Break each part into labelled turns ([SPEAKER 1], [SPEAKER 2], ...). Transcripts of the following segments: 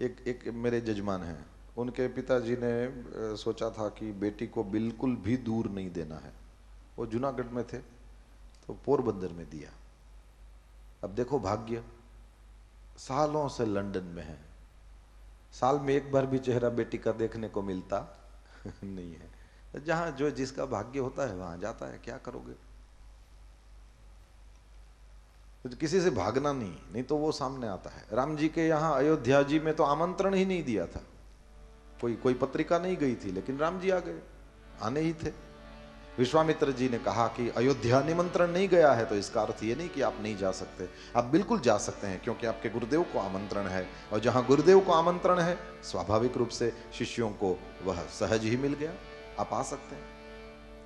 [SPEAKER 1] एक एक मेरे जजमान हैं, उनके पिताजी ने सोचा था कि बेटी को बिल्कुल भी दूर नहीं देना है। वो जूनागढ़ में थे तो पोरबंदर में दिया। अब देखो भाग्य, सालों से लंदन में है, साल में एक बार भी चेहरा बेटी का देखने को मिलता नहीं है। तो जहां जो जिसका भाग्य होता है वहां जाता है, क्या करोगे। तो किसी से भागना नहीं, नहीं तो वो सामने आता है। राम जी के यहाँ अयोध्या जी में तो आमंत्रण ही नहीं दिया था, कोई कोई पत्रिका नहीं गई थी, लेकिन राम जी आ गए, आने ही थे। विश्वामित्र जी ने कहा कि अयोध्या निमंत्रण नहीं गया है तो इसका अर्थ ये नहीं कि आप नहीं जा सकते, आप बिल्कुल जा सकते हैं, क्योंकि आपके गुरुदेव को आमंत्रण है। और जहां गुरुदेव को आमंत्रण है, स्वाभाविक रूप से शिष्यों को वह सहज ही मिल गया, आप आ सकते हैं।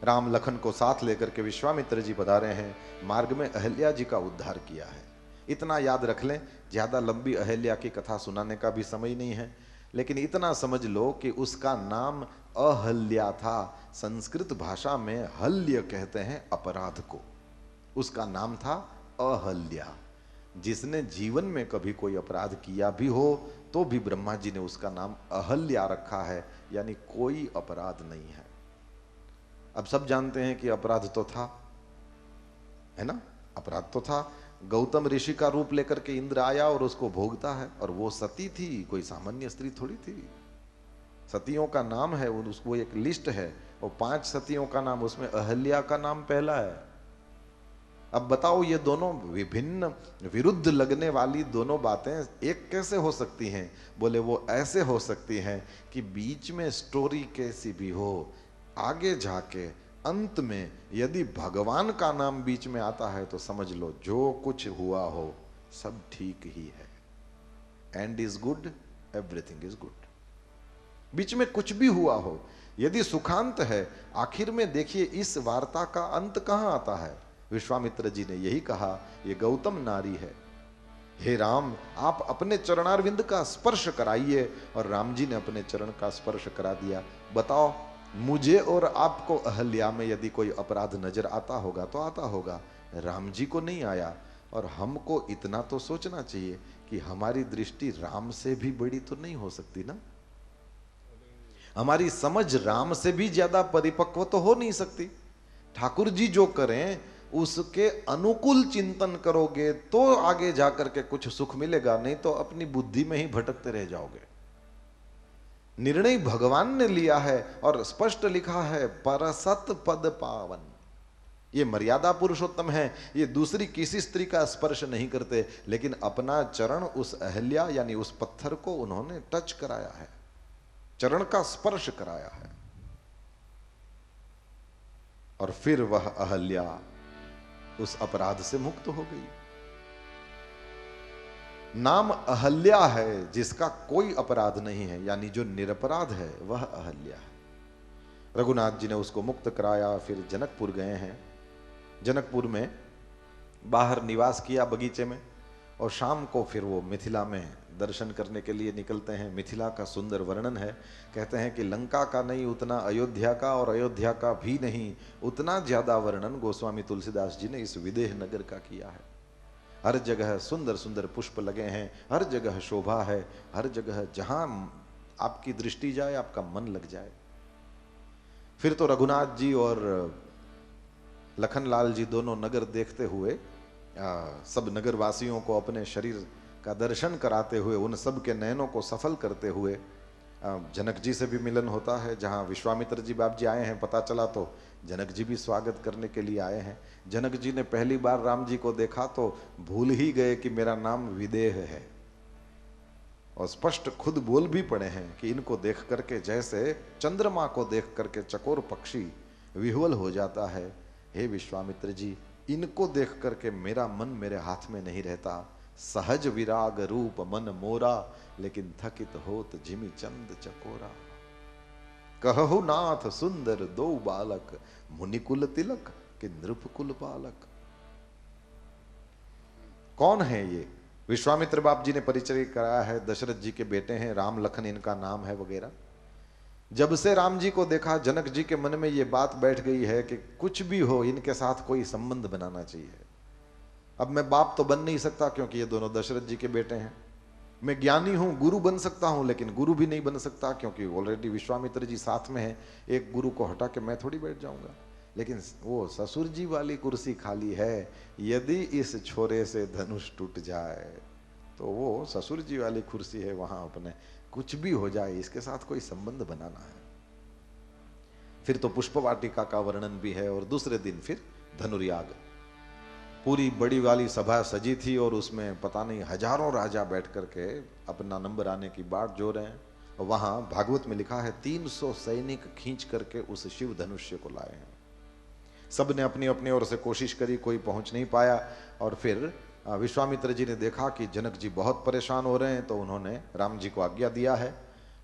[SPEAKER 1] राम लखन को साथ लेकर के विश्वामित्र जी पधारे हैं। मार्ग में अहल्या जी का उद्धार किया है। इतना याद रख लें, ज्यादा लंबी अहल्या की कथा सुनाने का भी समय नहीं है, लेकिन इतना समझ लो कि उसका नाम अहल्या था। संस्कृत भाषा में हल्य कहते हैं अपराध को, उसका नाम था अहल्या। जिसने जीवन में कभी कोई अपराध किया भी हो तो भी ब्रह्मा जी ने उसका नाम अहल्या रखा है, यानी कोई अपराध नहीं है। अब सब जानते हैं कि अपराध तो था, है ना, अपराध तो था। गौतम ऋषि का रूप लेकर के इंद्र आया और उसको भोगता है, और वो सती थी, कोई सामान्य स्त्री थोड़ी थी। सतियों का नाम है, उसको एक लिस्ट है, वो 5 सतियों का नाम, उसमें अहल्या का नाम पहला है। अब बताओ, ये दोनों विभिन्न विरुद्ध लगने वाली दोनों बातें एक कैसे हो सकती हैं। बोले वो ऐसे हो सकती हैं कि बीच में स्टोरी कैसी भी हो, आगे जाके अंत में यदि भगवान का नाम बीच में आता है तो समझ लो जो कुछ हुआ हो सब ठीक ही है। And is good, everything is good. बीच में कुछ भी हुआ हो, यदि सुखांत है, आखिर में देखिए इस वार्ता का अंत कहां आता है। विश्वामित्र जी ने यही कहा, ये गौतम नारी है, हे राम आप अपने चरणारविंद का स्पर्श कराइए। और राम जी ने अपने चरण का स्पर्श करा दिया। बताओ, मुझे और आपको अहल्या में यदि कोई अपराध नजर आता होगा तो आता होगा, राम जी को नहीं आया। और हमको इतना तो सोचना चाहिए कि हमारी दृष्टि राम से भी बड़ी तो नहीं हो सकती ना, हमारी समझ राम से भी ज्यादा परिपक्व तो हो नहीं सकती। ठाकुर जी जो करें उसके अनुकूल चिंतन करोगे तो आगे जाकर के कुछ सुख मिलेगा, नहीं तो अपनी बुद्धि में ही भटकते रह जाओगे। निर्णय भगवान ने लिया है और स्पष्ट लिखा है, परसत पद पावन। ये मर्यादा पुरुषोत्तम है, ये दूसरी किसी स्त्री का स्पर्श नहीं करते, लेकिन अपना चरण उस अहल्या यानी उस पत्थर को उन्होंने टच कराया है, चरण का स्पर्श कराया है। और फिर वह अहल्या उस अपराध से मुक्त हो गई। नाम अहल्या है जिसका कोई अपराध नहीं है, यानी जो निरपराध है वह अहल्या है। रघुनाथ जी ने उसको मुक्त कराया। फिर जनकपुर गए हैं। जनकपुर में बाहर निवास किया बगीचे में, और शाम को फिर वो मिथिला में दर्शन करने के लिए निकलते हैं। मिथिला का सुंदर वर्णन है, कहते हैं कि लंका का नहीं उतना अयोध्या का, और अयोध्या का भी नहीं उतना ज्यादा वर्णन गोस्वामी तुलसीदास जी ने इस विदेह नगर का किया है। हर जगह सुंदर सुंदर पुष्प लगे हैं, हर जगह शोभा है, हर जगह जहां आपकी दृष्टि जाए आपका मन लग जाए। फिर तो रघुनाथ जी और लखनलाल जी दोनों नगर देखते हुए सब नगर वासियों को अपने शरीर का दर्शन कराते हुए, उन सब के नयनों को सफल करते हुए जनक जी से भी मिलन होता है। जहाँ विश्वामित्र जी बाप जी आए हैं पता चला तो जनक जी भी स्वागत करने के लिए आए हैं। जनक जी ने पहली बार राम जी को देखा तो भूल ही गए कि मेरा नाम विदेह है, और स्पष्ट खुद बोल भी पड़े हैं कि इनको देख करके जैसे चंद्रमा को देख करके चकोर पक्षी विह्वल हो जाता है, हे विश्वामित्र जी इनको देख करके मेरा मन मेरे हाथ में नहीं रहता। सहज विराग रूप मन मोरा, लेकिन थकित होत जिमि चंद चकोरा। कहु नाथ सुंदर दो बालक, मुनिकुल तिलक कि नृपकुल बालक। कौन है ये? विश्वामित्र बाप जी ने परिचय कराया है, दशरथ जी के बेटे हैं, राम लखन इनका नाम है वगैरह। जब से राम जी को देखा जनक जी के मन में ये बात बैठ गई है कि कुछ भी हो इनके साथ कोई संबंध बनाना चाहिए। अब मैं बाप तो बन नहीं सकता क्योंकि ये दोनों दशरथ जी के बेटे हैं, मैं ज्ञानी हूं, गुरु बन सकता हूं, लेकिन गुरु भी नहीं बन सकता क्योंकि ऑलरेडी विश्वामित्र जी साथ में है। एक गुरु को हटा के मैं थोड़ी बैठ जाऊंगा। लेकिन वो ससुर जी वाली कुर्सी खाली है, यदि इस छोरे से धनुष टूट जाए तो वो ससुर जी वाली कुर्सी है, वहां अपने कुछ भी हो जाए इसके साथ कोई संबंध बनाना है। फिर तो पुष्प वाटिका का वर्णन भी है और दूसरे दिन फिर धनुर्याग। पूरी बड़ी वाली सभा सजी थी और उसमें पता नहीं हजारों राजा बैठ करके अपना नंबर आने की बाट जो रहे हैं। वहां भागवत में लिखा है 300 सैनिक खींच करके उस शिव धनुष्य को लाए हैं। सब ने अपनी अपनी ओर से कोशिश करी, कोई पहुंच नहीं पाया। और फिर विश्वामित्र जी ने देखा कि जनक जी बहुत परेशान हो रहे हैं, तो उन्होंने राम जी को आज्ञा दिया है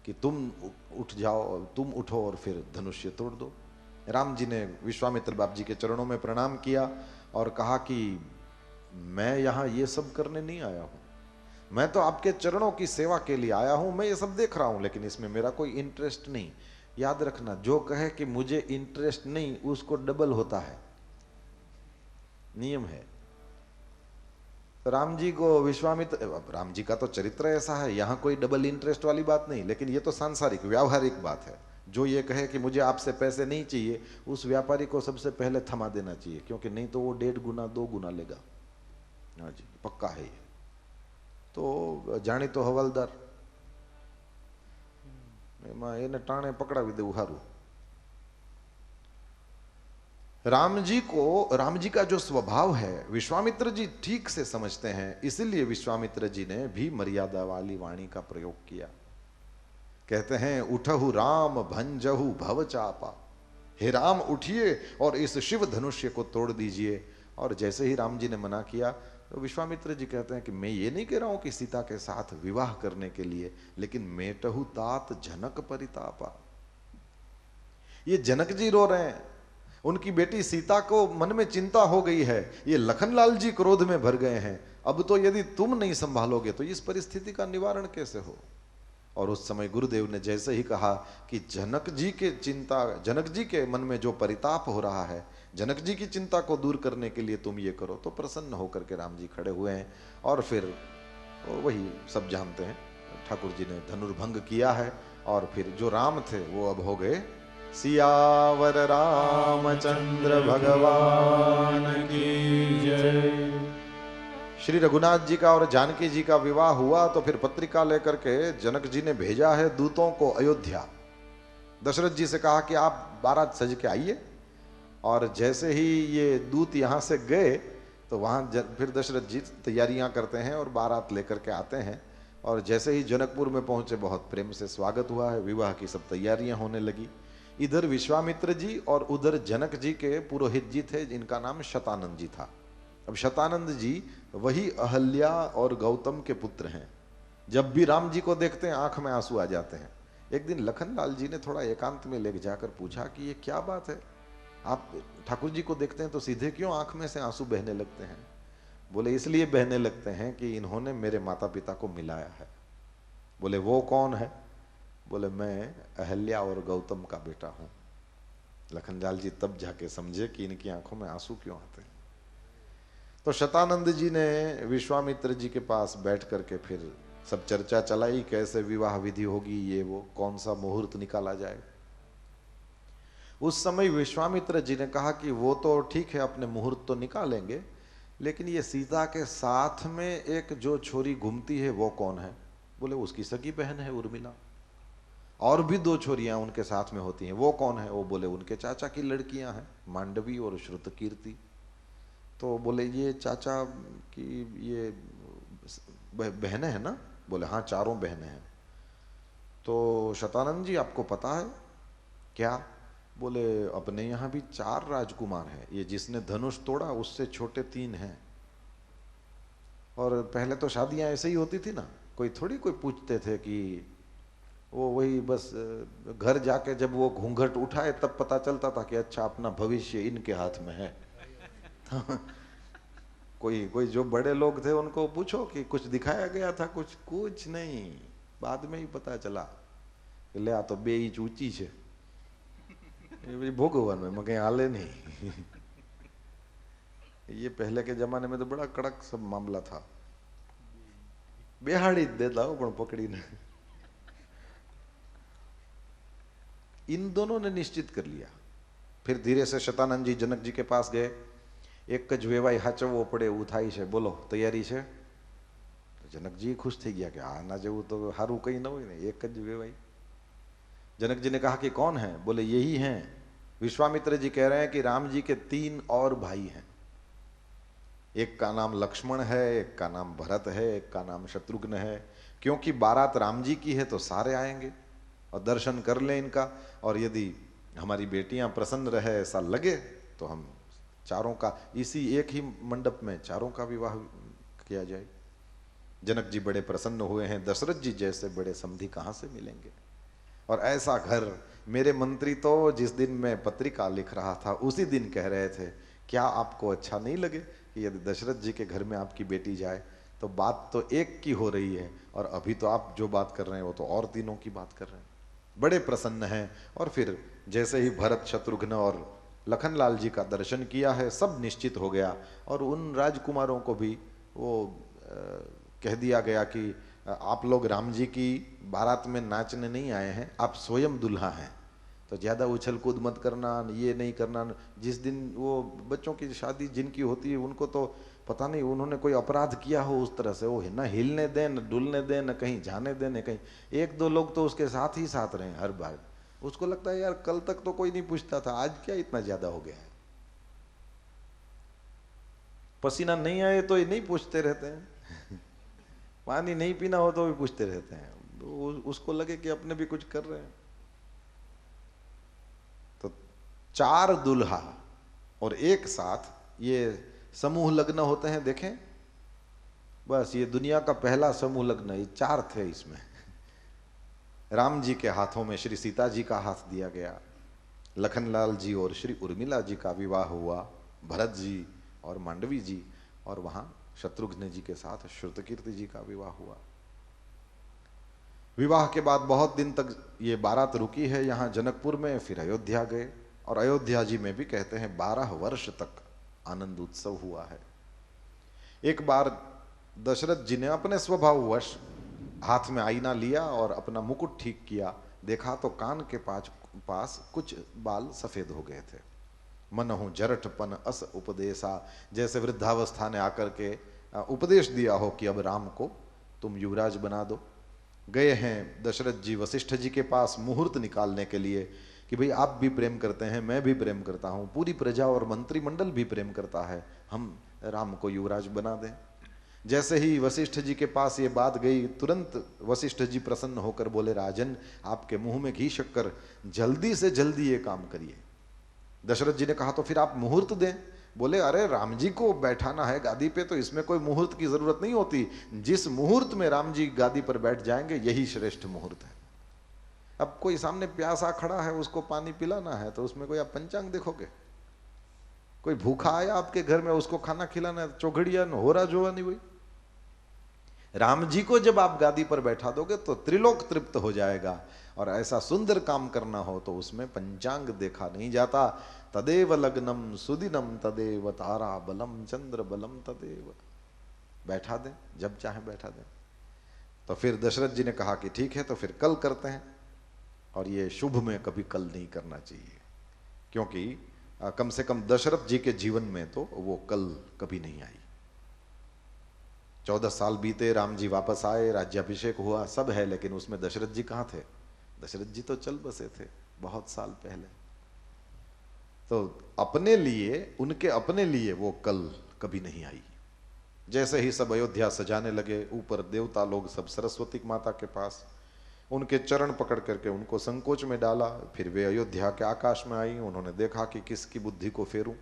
[SPEAKER 1] कि तुम उठ जाओ, तुम उठो और फिर धनुष्य तोड़ दो। राम जी ने विश्वामित्र बाप जी के चरणों में प्रणाम किया और कहा कि मैं यहां ये सब करने नहीं आया हूं, मैं तो आपके चरणों की सेवा के लिए आया हूं। मैं ये सब देख रहा हूं लेकिन इसमें मेरा कोई इंटरेस्ट नहीं। याद रखना, जो कहे कि मुझे इंटरेस्ट नहीं उसको डबल होता है, नियम है। राम जी को विश्वामित्र, राम जी का तो चरित्र ऐसा है, यहां कोई डबल इंटरेस्ट वाली बात नहीं, लेकिन ये तो सांसारिक व्यावहारिक बात है। जो ये कहे कि मुझे आपसे पैसे नहीं चाहिए, उस व्यापारी को सबसे पहले थमा देना चाहिए, क्योंकि नहीं तो वो 1.5 गुना 2 गुना लेगा। हाँ जी, पक्का है ये। तो जानी तो हवलदार એને टाणे पकड़ावी देવું हारू। राम जी का जो स्वभाव है विश्वामित्र जी ठीक से समझते हैं, इसीलिए विश्वामित्र जी ने भी मर्यादा वाली वाणी का प्रयोग किया। कहते हैं उठहु राम भंजहु भव चापा, हे राम उठिए और इस शिव धनुष्य को तोड़ दीजिए। और जैसे ही राम जी ने मना किया तो विश्वामित्र जी कहते हैं कि मैं ये नहीं कह रहा हूं कि सीता के साथ विवाह करने के लिए, लेकिन मेटहु तात जनक परितापा। ये जनक जी रो रहे हैं, उनकी बेटी सीता को मन में चिंता हो गई है, ये लखनलाल जी क्रोध में भर गए हैं। अब तो यदि तुम नहीं संभालोगे तो इस परिस्थिति का निवारण कैसे हो। और उस समय गुरुदेव ने जैसे ही कहा कि जनक जी के मन में जो परिताप हो रहा है, जनक जी की चिंता को दूर करने के लिए तुम ये करो, तो प्रसन्न होकर के राम जी खड़े हुए हैं। और फिर वही सब जानते हैं, ठाकुर जी ने धनुर्भंग किया है। और फिर जो राम थे वो अब हो गए सियावर रामचंद्र भगवान की जय। श्री रघुनाथ जी का और जानकी जी का विवाह हुआ तो फिर पत्रिका लेकर के जनक जी ने भेजा है दूतों को अयोध्या। दशरथ जी से कहा कि आप बारात सज के आइए। और जैसे ही ये दूत यहां से गए तो वहां फिर दशरथ जी तैयारियां करते हैं और बारात लेकर के आते हैं। और जैसे ही जनकपुर में पहुंचे बहुत प्रेम से स्वागत हुआ है, विवाह की सब तैयारियां होने लगी। इधर विश्वामित्र जी और उधर जनक जी के पुरोहित जी थे जिनका नाम शतानंद जी था। अब शतानंद जी वही अहल्या और गौतम के पुत्र हैं। जब भी राम जी को देखते हैं आंख में आंसू आ जाते हैं। एक दिन लखनलाल जी ने थोड़ा एकांत में ले जाकर पूछा कि ये क्या बात है, आप ठाकुर जी को देखते हैं तो सीधे क्यों आंख में से आंसू बहने लगते हैं। बोले इसलिए बहने लगते हैं कि इन्होंने मेरे माता पिता को मिलाया है। बोले वो कौन है। बोले मैं अहल्या और गौतम का बेटा हूं। लखनलाल जी तब जाके समझे कि इनकी आंखों में आंसू क्यों आते हैं। तो शतानंद जी ने विश्वामित्र जी के पास बैठ करके फिर सब चर्चा चलाई, कैसे विवाह विधि होगी, ये वो कौन सा मुहूर्त निकाला जाए। उस समय विश्वामित्र जी ने कहा कि वो तो ठीक है, अपने मुहूर्त तो निकालेंगे, लेकिन ये सीता के साथ में एक जो छोरी घूमती है वो कौन है। बोले उसकी सगी बहन है उर्मिला। और भी 2 छोरियां उनके साथ में होती हैं, वो कौन है। वो बोले उनके चाचा की लड़कियां हैं, मांडवी और श्रुतकीर्ति। तो बोले ये चाचा की ये बहनें हैं ना। बोले हाँ, 4 बहनें हैं। तो शतानंद जी आपको पता है क्या। बोले अपने यहाँ भी 4 राजकुमार हैं, ये जिसने धनुष तोड़ा उससे छोटे 3 हैं। और पहले तो शादियां ऐसे ही होती थी ना, कोई पूछते थे कि वो वही बस घर जाके जब वो घूंघट उठाए तब पता चलता था कि अच्छा अपना भविष्य इनके हाथ में है। कोई जो बड़े लोग थे उनको पूछो कि कुछ दिखाया गया था, कुछ नहीं, बाद में ही पता चला ले आ तो 2 इंच ऊंची है, भोगवान में कहीं हाले नहीं। ये पहले के जमाने में तो बड़ा कड़क सब मामला था। बेहाड़ी देता हो पण पकड़ी ने। इन दोनों ने निश्चित कर लिया। फिर धीरे से शतानंद जी जनक जी के पास गए। एक ज वेवाई हाचवવો પડે એવું થાય છે, બોલો તૈયારી છે? તો जनक जी खुश થઈ ગયા કે આના જેવું તો સારું કઈ ન હોય ને, એક જ વેવાઈ। जनक जी ने कहा कि कौन है? बोले यही हैं। विश्वामित्र जी कह रहे हैं कि राम जी के 3 और भाई हैं, एक का नाम लक्ष्मण है, एक का नाम भरत है, एक का नाम शत्रुघ्न है। क्योंकि बारात राम जी की है तो सारे आएंगे और दर्शन कर लें इनका, और यदि हमारी बेटियां प्रसन्न रहे ऐसा लगे तो हम चारों का इसी एक ही मंडप में चारों का विवाह किया जाए। जनक जी बड़े प्रसन्न हुए हैं। दशरथ जी जैसे बड़े समधी कहां से मिलेंगे, और ऐसा घर। मेरे मंत्री तो जिस दिन मैं पत्रिका लिख रहा था उसी दिन कह रहे थे, क्या आपको अच्छा नहीं लगे कि यदि दशरथ जी के घर में आपकी बेटी जाए? तो बात तो एक की हो रही है, और अभी तो आप जो बात कर रहे हैं वो तो और तीनों की बात कर रहे हैं। बड़े प्रसन्न हैं। और फिर जैसे ही भरत, शत्रुघ्न और लखनलाल जी का दर्शन किया है, सब निश्चित हो गया। और उन राजकुमारों को भी वो कह दिया गया कि आप लोग राम जी की बारात में नाचने नहीं आए हैं, आप स्वयं दुल्हा हैं, तो ज़्यादा उछल कूद मत करना, ये नहीं करना। जिस दिन वो बच्चों की शादी जिनकी होती है उनको तो पता नहीं उन्होंने कोई अपराध किया हो उस तरह से, वो न हिलने दें, न डुलने दें, न कहीं जाने दें, न कहीं। 1-2 लोग तो उसके साथ ही साथ रहे हर बार। उसको लगता है यार कल तक तो कोई नहीं पूछता था, आज क्या इतना ज्यादा हो गया है? पसीना नहीं आए तो ये नहीं पूछते रहते हैं पानी नहीं पीना हो तो भी पूछते रहते हैं। तो उसको लगे कि अपने भी कुछ कर रहे हैं। तो 4 दुल्हा और एक साथ ये समूह लग्न होते हैं, देखें। बस ये दुनिया का पहला समूह लग्न, ये 4 थे इसमें। राम जी के हाथों में श्री सीता जी का हाथ दिया गया, लखनलाल जी और श्री उर्मिला जी का विवाह हुआ, भरत जी और मांडवी जी, और वहां शत्रुघ्न जी के साथ श्रुतकीर्ति जी का विवाह हुआ। विवाह के बाद बहुत दिन तक ये बारात रुकी है यहाँ जनकपुर में। फिर अयोध्या गए, और अयोध्या जी में भी कहते हैं 12 वर्ष तक आनंद उत्सव हुआ है। एक बार दशरथ जी ने अपने स्वभाववश हाथ में आईना लिया और अपना मुकुट ठीक किया, देखा तो कान के पास कुछ बाल सफेद हो गए थे। मनहु जरठपन अस उपदेशा, जैसे वृद्धावस्था ने आकर के उपदेश दिया हो कि अब राम को तुम युवराज बना दो। गए हैं दशरथ जी वशिष्ठ जी के पास मुहूर्त निकालने के लिए कि भाई आप भी प्रेम करते हैं, मैं भी प्रेम करता हूं, पूरी प्रजा और मंत्रिमंडल भी प्रेम करता है, हम राम को युवराज बना दें। जैसे ही वशिष्ठ जी के पास ये बात गई, तुरंत वशिष्ठ जी प्रसन्न होकर बोले, राजन आपके मुंह में घी शक्कर, जल्दी से जल्दी ये काम करिए। दशरथ जी ने कहा तो फिर आप मुहूर्त दें। बोले अरे राम जी को बैठाना है गादी पे तो इसमें कोई मुहूर्त की जरूरत नहीं होती, जिस मुहूर्त में राम जी गादी पर बैठ जाएंगे यही श्रेष्ठ मुहूर्त है। अब कोई सामने प्यासा खड़ा है, उसको पानी पिलाना है, तो उसमें कोई आप पंचांग देखोगे? कोई भूखा आया आपके घर में, उसको खाना खिलाना है, चौघड़िया हो रहा जोवा नहीं हुई। राम जी को जब आप गादी पर बैठा दोगे तो त्रिलोक तृप्त हो जाएगा। और ऐसा सुंदर काम करना हो तो उसमें पंचांग देखा नहीं जाता। तदेव लग्नम सुदिनम तदेव तारा बलम चंद्र बलम तदेव। बैठा दें, जब चाहे बैठा दें। तो फिर दशरथ जी ने कहा कि ठीक है, तो फिर कल करते हैं। और ये शुभ में कभी कल नहीं करना चाहिए, क्योंकि कम से कम दशरथ जी के जीवन में तो वो कल कभी नहीं आई। 14 साल बीते, राम जी वापस आए, राज्याभिषेक हुआ, सब है, लेकिन उसमें दशरथ जी कहाँ थे? दशरथ जी तो चल बसे थे बहुत साल पहले। तो अपने लिए, उनके अपने लिए वो कल कभी नहीं आई। जैसे ही सब अयोध्या सजाने लगे, ऊपर देवता लोग सब सरस्वती माता के पास, उनके चरण पकड़ करके उनको संकोच में डाला। फिर वे अयोध्या के आकाश में आई, उन्होंने देखा कि किसकी बुद्धि को फेरूं।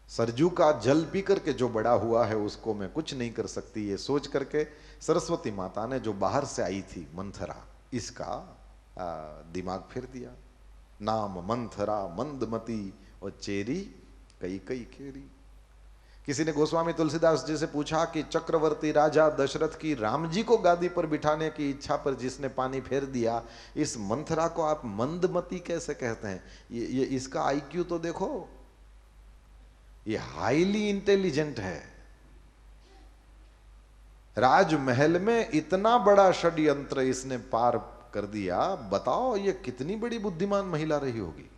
[SPEAKER 1] सरजू का जल पी करके जो बड़ा हुआ है उसको मैं कुछ नहीं कर सकती, ये सोच करके सरस्वती माता ने जो बाहर से आई थी मंथरा, इसका दिमाग फेर दिया। नाम मंथरा मंदमती और चेरी कई कई केरी। किसी ने गोस्वामी तुलसीदास जी से पूछा कि चक्रवर्ती राजा दशरथ की राम जी को गादी पर बिठाने की इच्छा पर जिसने पानी फेर दिया, इस मंथरा को आप मंदमती कैसे कहते हैं? ये इसका आईक्यू तो देखो, ये हाईली इंटेलिजेंट है। राजमहल में इतना बड़ा षड्यंत्र इसने पार कर दिया। बताओ ये कितनी बड़ी बुद्धिमान महिला रही होगी।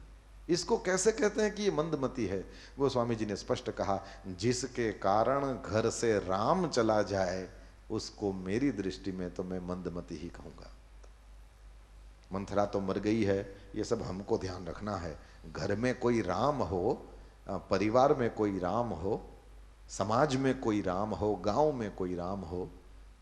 [SPEAKER 1] इसको कैसे कहते हैं कि ये मंदमती है? वो स्वामी जी ने स्पष्ट कहा, जिसके कारण घर से राम चला जाए उसको मेरी दृष्टि में तो मैं मंदमती ही कहूंगा। मंथरा तो मर गई है, ये सब हमको ध्यान रखना है। घर में कोई राम हो, परिवार में कोई राम हो, समाज में कोई राम हो, गांव में कोई राम हो,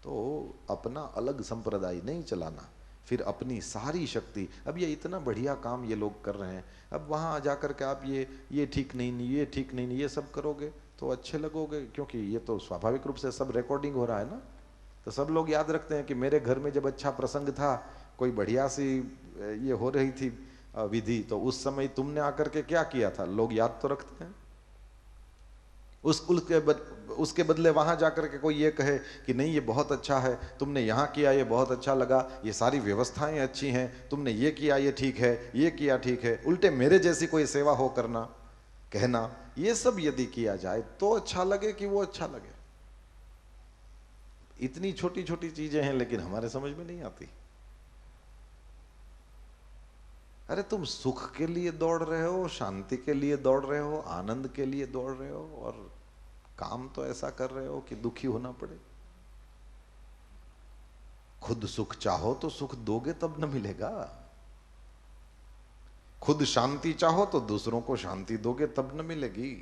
[SPEAKER 1] तो अपना अलग संप्रदाय नहीं चलाना, फिर अपनी सारी शक्ति। अब ये इतना बढ़िया काम ये लोग कर रहे हैं, अब वहाँ जाकर के आप ये ठीक नहीं, ये ठीक नहीं, ये सब करोगे तो अच्छे लगोगे, क्योंकि ये तो स्वाभाविक रूप से सब रिकॉर्डिंग हो रहा है ना। तो सब लोग याद रखते हैं कि मेरे घर में जब अच्छा प्रसंग था, कोई बढ़िया सी ये हो रही थी विधि, तो उस समय तुमने आकर के क्या किया था, लोग याद तो रखते हैं। उसके बदले वहां जाकर के कोई ये कहे कि नहीं ये बहुत अच्छा है, तुमने यहाँ किया ये बहुत अच्छा लगा, ये सारी व्यवस्थाएं अच्छी हैं, तुमने ये किया ये ठीक है, ये किया ठीक है, उल्टे मेरे जैसी कोई सेवा हो करना, कहना, ये सब यदि किया जाए तो अच्छा लगे कि वो अच्छा लगे। इतनी छोटी छोटी चीजें हैं लेकिन हमारे समझ में नहीं आती। अरे तुम सुख के लिए दौड़ रहे हो, शांति के लिए दौड़ रहे हो, आनंद के लिए दौड़ रहे हो, और काम तो ऐसा कर रहे हो कि दुखी होना पड़े। खुद सुख चाहो तो सुख दोगे तब न मिलेगा, खुद शांति चाहो तो दूसरों को शांति दोगे तब न मिलेगी।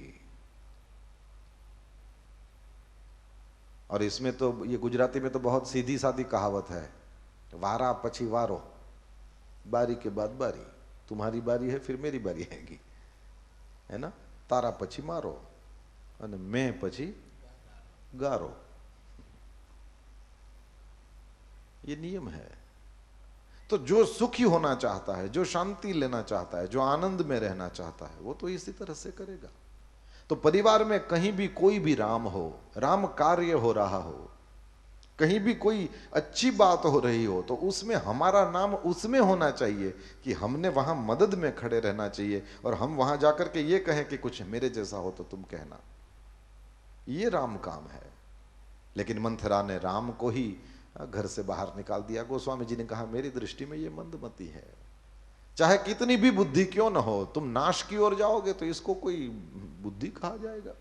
[SPEAKER 1] और इसमें तो ये गुजराती में तो बहुत सीधी सादी कहावत है, वारा पछी वारो, बारी के बाद बारी, तुम्हारी बारी है फिर मेरी बारी आएगी, है ना। तारा पछी मारो અને मैं पछी गारो, ये नियम है। तो जो सुखी होना चाहता है, जो शांति लेना चाहता है, जो आनंद में रहना चाहता है, वो तो इसी तरह से करेगा। तो परिवार में कहीं भी कोई भी राम हो, राम कार्य हो रहा हो, कहीं भी कोई अच्छी बात हो रही हो, तो उसमें हमारा नाम उसमें होना चाहिए कि हमने वहां मदद में खड़े रहना चाहिए, और हम वहां जाकर के ये कहें कि कुछ मेरे जैसा हो तो तुम कहना, ये राम काम है। लेकिन मंथरा ने राम को ही घर से बाहर निकाल दिया। गोस्वामी जी ने कहा मेरी दृष्टि में ये मंदमती है, चाहे कितनी भी बुद्धि क्यों न हो, तुम नाश की ओर जाओगे तो इसको कोई बुद्धि कहा जाएगा।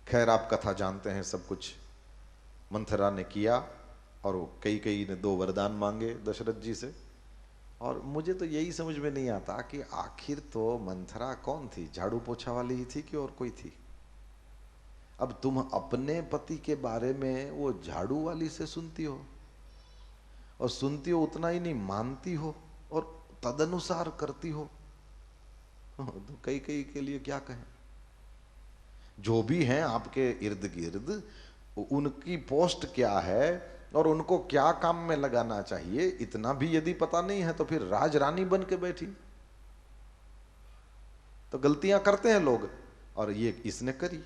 [SPEAKER 1] खैर आप कथा जानते हैं, सब कुछ मंथरा ने किया, और कई ने 2 वरदान मांगे दशरथ जी से। और मुझे तो यही समझ में नहीं आता कि आखिर तो मंथरा कौन थी, झाड़ू पोछा वाली ही थी कि और कोई थी। अब तुम अपने पति के बारे में वो झाड़ू वाली से सुनती हो, और सुनती हो उतना ही नहीं, मानती हो और तदनुसार करती हो, तो कई के लिए क्या कहें। जो भी हैं आपके इर्द गिर्द, उनकी पोस्ट क्या है और उनको क्या काम में लगाना चाहिए, इतना भी यदि पता नहीं है तो फिर राजरानी बन के बैठी। तो गलतियां करते हैं लोग, और ये इसने करी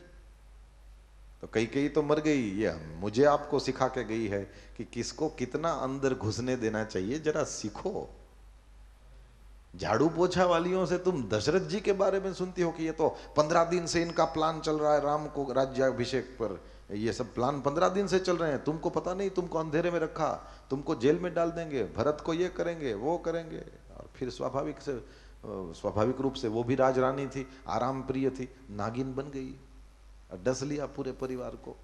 [SPEAKER 1] तो कई तो मर गई। ये मुझे आपको सिखा के गई है कि किसको कितना अंदर घुसने देना चाहिए, जरा सीखो। झाड़ू पोछा वालियों से तुम दशरथ जी के बारे में सुनती हो कि ये तो 15 दिन से इनका प्लान चल रहा है राम को राज्याभिषेक पर, ये सब प्लान 15 दिन से चल रहे हैं, तुमको पता नहीं, तुमको अंधेरे में रखा, तुमको जेल में डाल देंगे, भरत को ये करेंगे वो करेंगे। और फिर स्वाभाविक रूप से वो भी राजरानी थी, आराम प्रिय थी, नागिन बन गई, डस लिया पूरे परिवार को।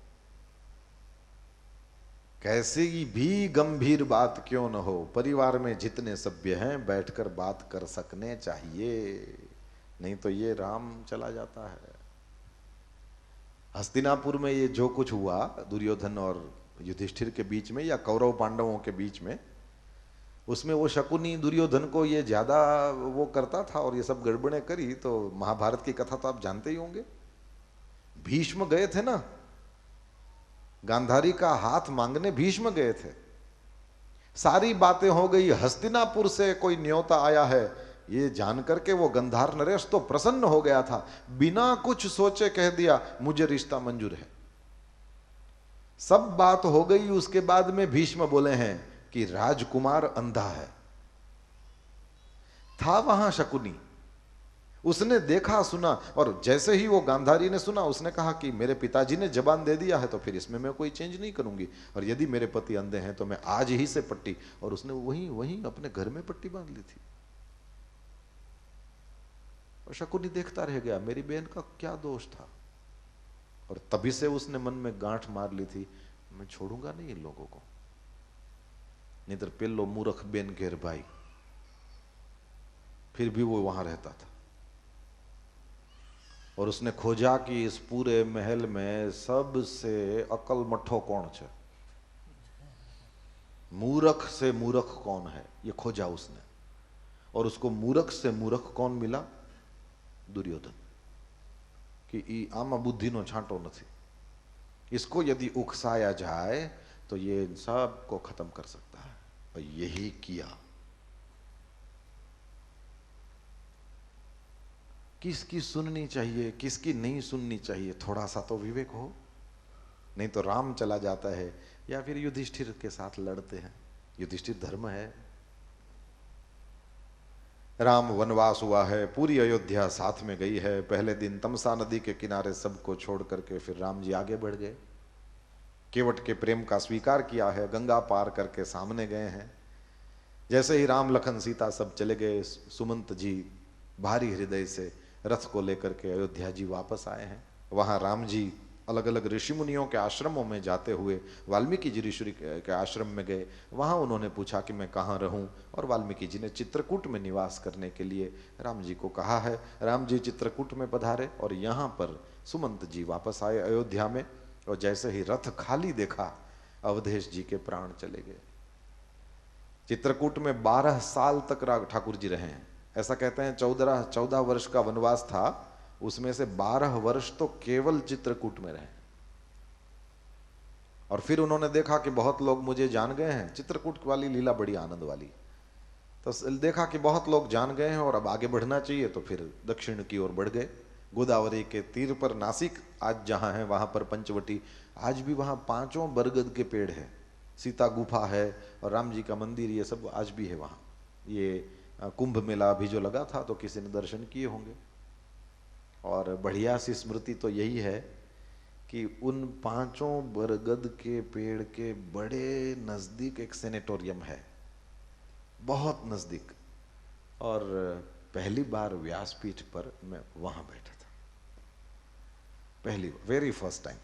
[SPEAKER 1] कैसी भी गंभीर बात क्यों न हो, परिवार में जितने सभ्य हैं बैठकर बात कर सकने चाहिए, नहीं तो ये राम चला जाता है। हस्तिनापुर में ये जो कुछ हुआ दुर्योधन और युधिष्ठिर के बीच में, या कौरव पांडवों के बीच में, उसमें वो शकुनी दुर्योधन को ये ज्यादा वो करता था और ये सब गड़बड़ें करी। तो महाभारत की कथा तो आप जानते ही होंगे। भीष्म गए थे ना, गांधारी का हाथ मांगने भीष्म गए थे, सारी बातें हो गई, हस्तिनापुर से कोई न्योता आया है ये जानकर के वो गंधार नरेश तो प्रसन्न हो गया था, बिना कुछ सोचे कह दिया मुझे रिश्ता मंजूर है। सब बात हो गई, उसके बाद में भीष्म बोले हैं कि राजकुमार अंधा है। था वहां शकुनी, उसने देखा सुना, और जैसे ही वो गांधारी ने सुना उसने कहा कि मेरे पिताजी ने जबान दे दिया है तो फिर इसमें मैं कोई चेंज नहीं करूंगी, और यदि मेरे पति अंधे हैं तो मैं आज ही से पट्टी, और उसने वहीं वहीं अपने घर में पट्टी बांध ली थी। और शकुनी देखता रह गया, मेरी बहन का क्या दोष था, और तभी से उसने मन में गांठ मार ली थी, मैं छोड़ूंगा नहीं इन लोगों को, नहीं तो पेलो मूर्ख बेन घेर भाई। फिर भी वो वहां रहता था, और उसने खोजा कि इस पूरे महल में सबसे अकल मठो कौन है, मूर्ख से मूर्ख कौन है, ये खोजा उसने। और उसको मूर्ख से मूर्ख कौन मिला? दुर्योधन। कि ई आमा बुद्धि नो छांटो नहीं, इसको यदि उकसाया जाए तो ये इन सब को खत्म कर सकता है, और यही किया। किसकी सुननी चाहिए किसकी नहीं सुननी चाहिए, थोड़ा सा तो विवेक हो, नहीं तो राम चला जाता है या फिर युधिष्ठिर के साथ लड़ते हैं। युधिष्ठिर धर्म है। राम वनवास हुआ है, पूरी अयोध्या साथ में गई है। पहले दिन तमसा नदी के किनारे सबको छोड़ करके फिर राम जी आगे बढ़ गए, केवट के प्रेम का स्वीकार किया है, गंगा पार करके सामने गए हैं। जैसे ही राम लखन सीता सब चले गए, सुमंत जी भारी हृदय से रथ को लेकर के अयोध्या जी वापस आए हैं। वहां राम जी अलग अलग ऋषि मुनियों के आश्रमों में जाते हुए वाल्मीकि जी ऋषि के आश्रम में गए। वहां उन्होंने पूछा कि मैं कहाँ रहूं, और वाल्मीकि जी ने चित्रकूट में निवास करने के लिए राम जी को कहा है। राम जी चित्रकूट में पधारे, और यहाँ पर सुमंत जी वापस आए अयोध्या में, और जैसे ही रथ खाली देखा अवधेश जी के प्राण चले गए। चित्रकूट में 12 साल तक ठाकुर जी रहे हैं। ऐसा कहते हैं 14 वर्ष का वनवास था, उसमें से 12 वर्ष तो केवल चित्रकूट में रहे। और फिर उन्होंने देखा कि बहुत लोग मुझे जान गए हैं। चित्रकूट वाली लीला बड़ी आनंद वाली। तो देखा कि बहुत लोग जान गए हैं और अब आगे बढ़ना चाहिए, तो फिर दक्षिण की ओर बढ़ गए। गोदावरी के तीर पर नासिक आज जहां है, वहां पर पंचवटी, आज भी वहां 5 बरगद के पेड़ है, सीता गुफा है, और राम जी का मंदिर, ये सब आज भी है वहां। ये कुंभ मेला अभी जो लगा था तो किसी ने दर्शन किए होंगे। और बढ़िया सी स्मृति तो यही है कि उन 5 बरगद के पेड़ के बड़े नजदीक एक सेनेटोरियम है, बहुत नजदीक। और पहली बार व्यासपीठ पर मैं वहां बैठा था, वेरी फर्स्ट टाइम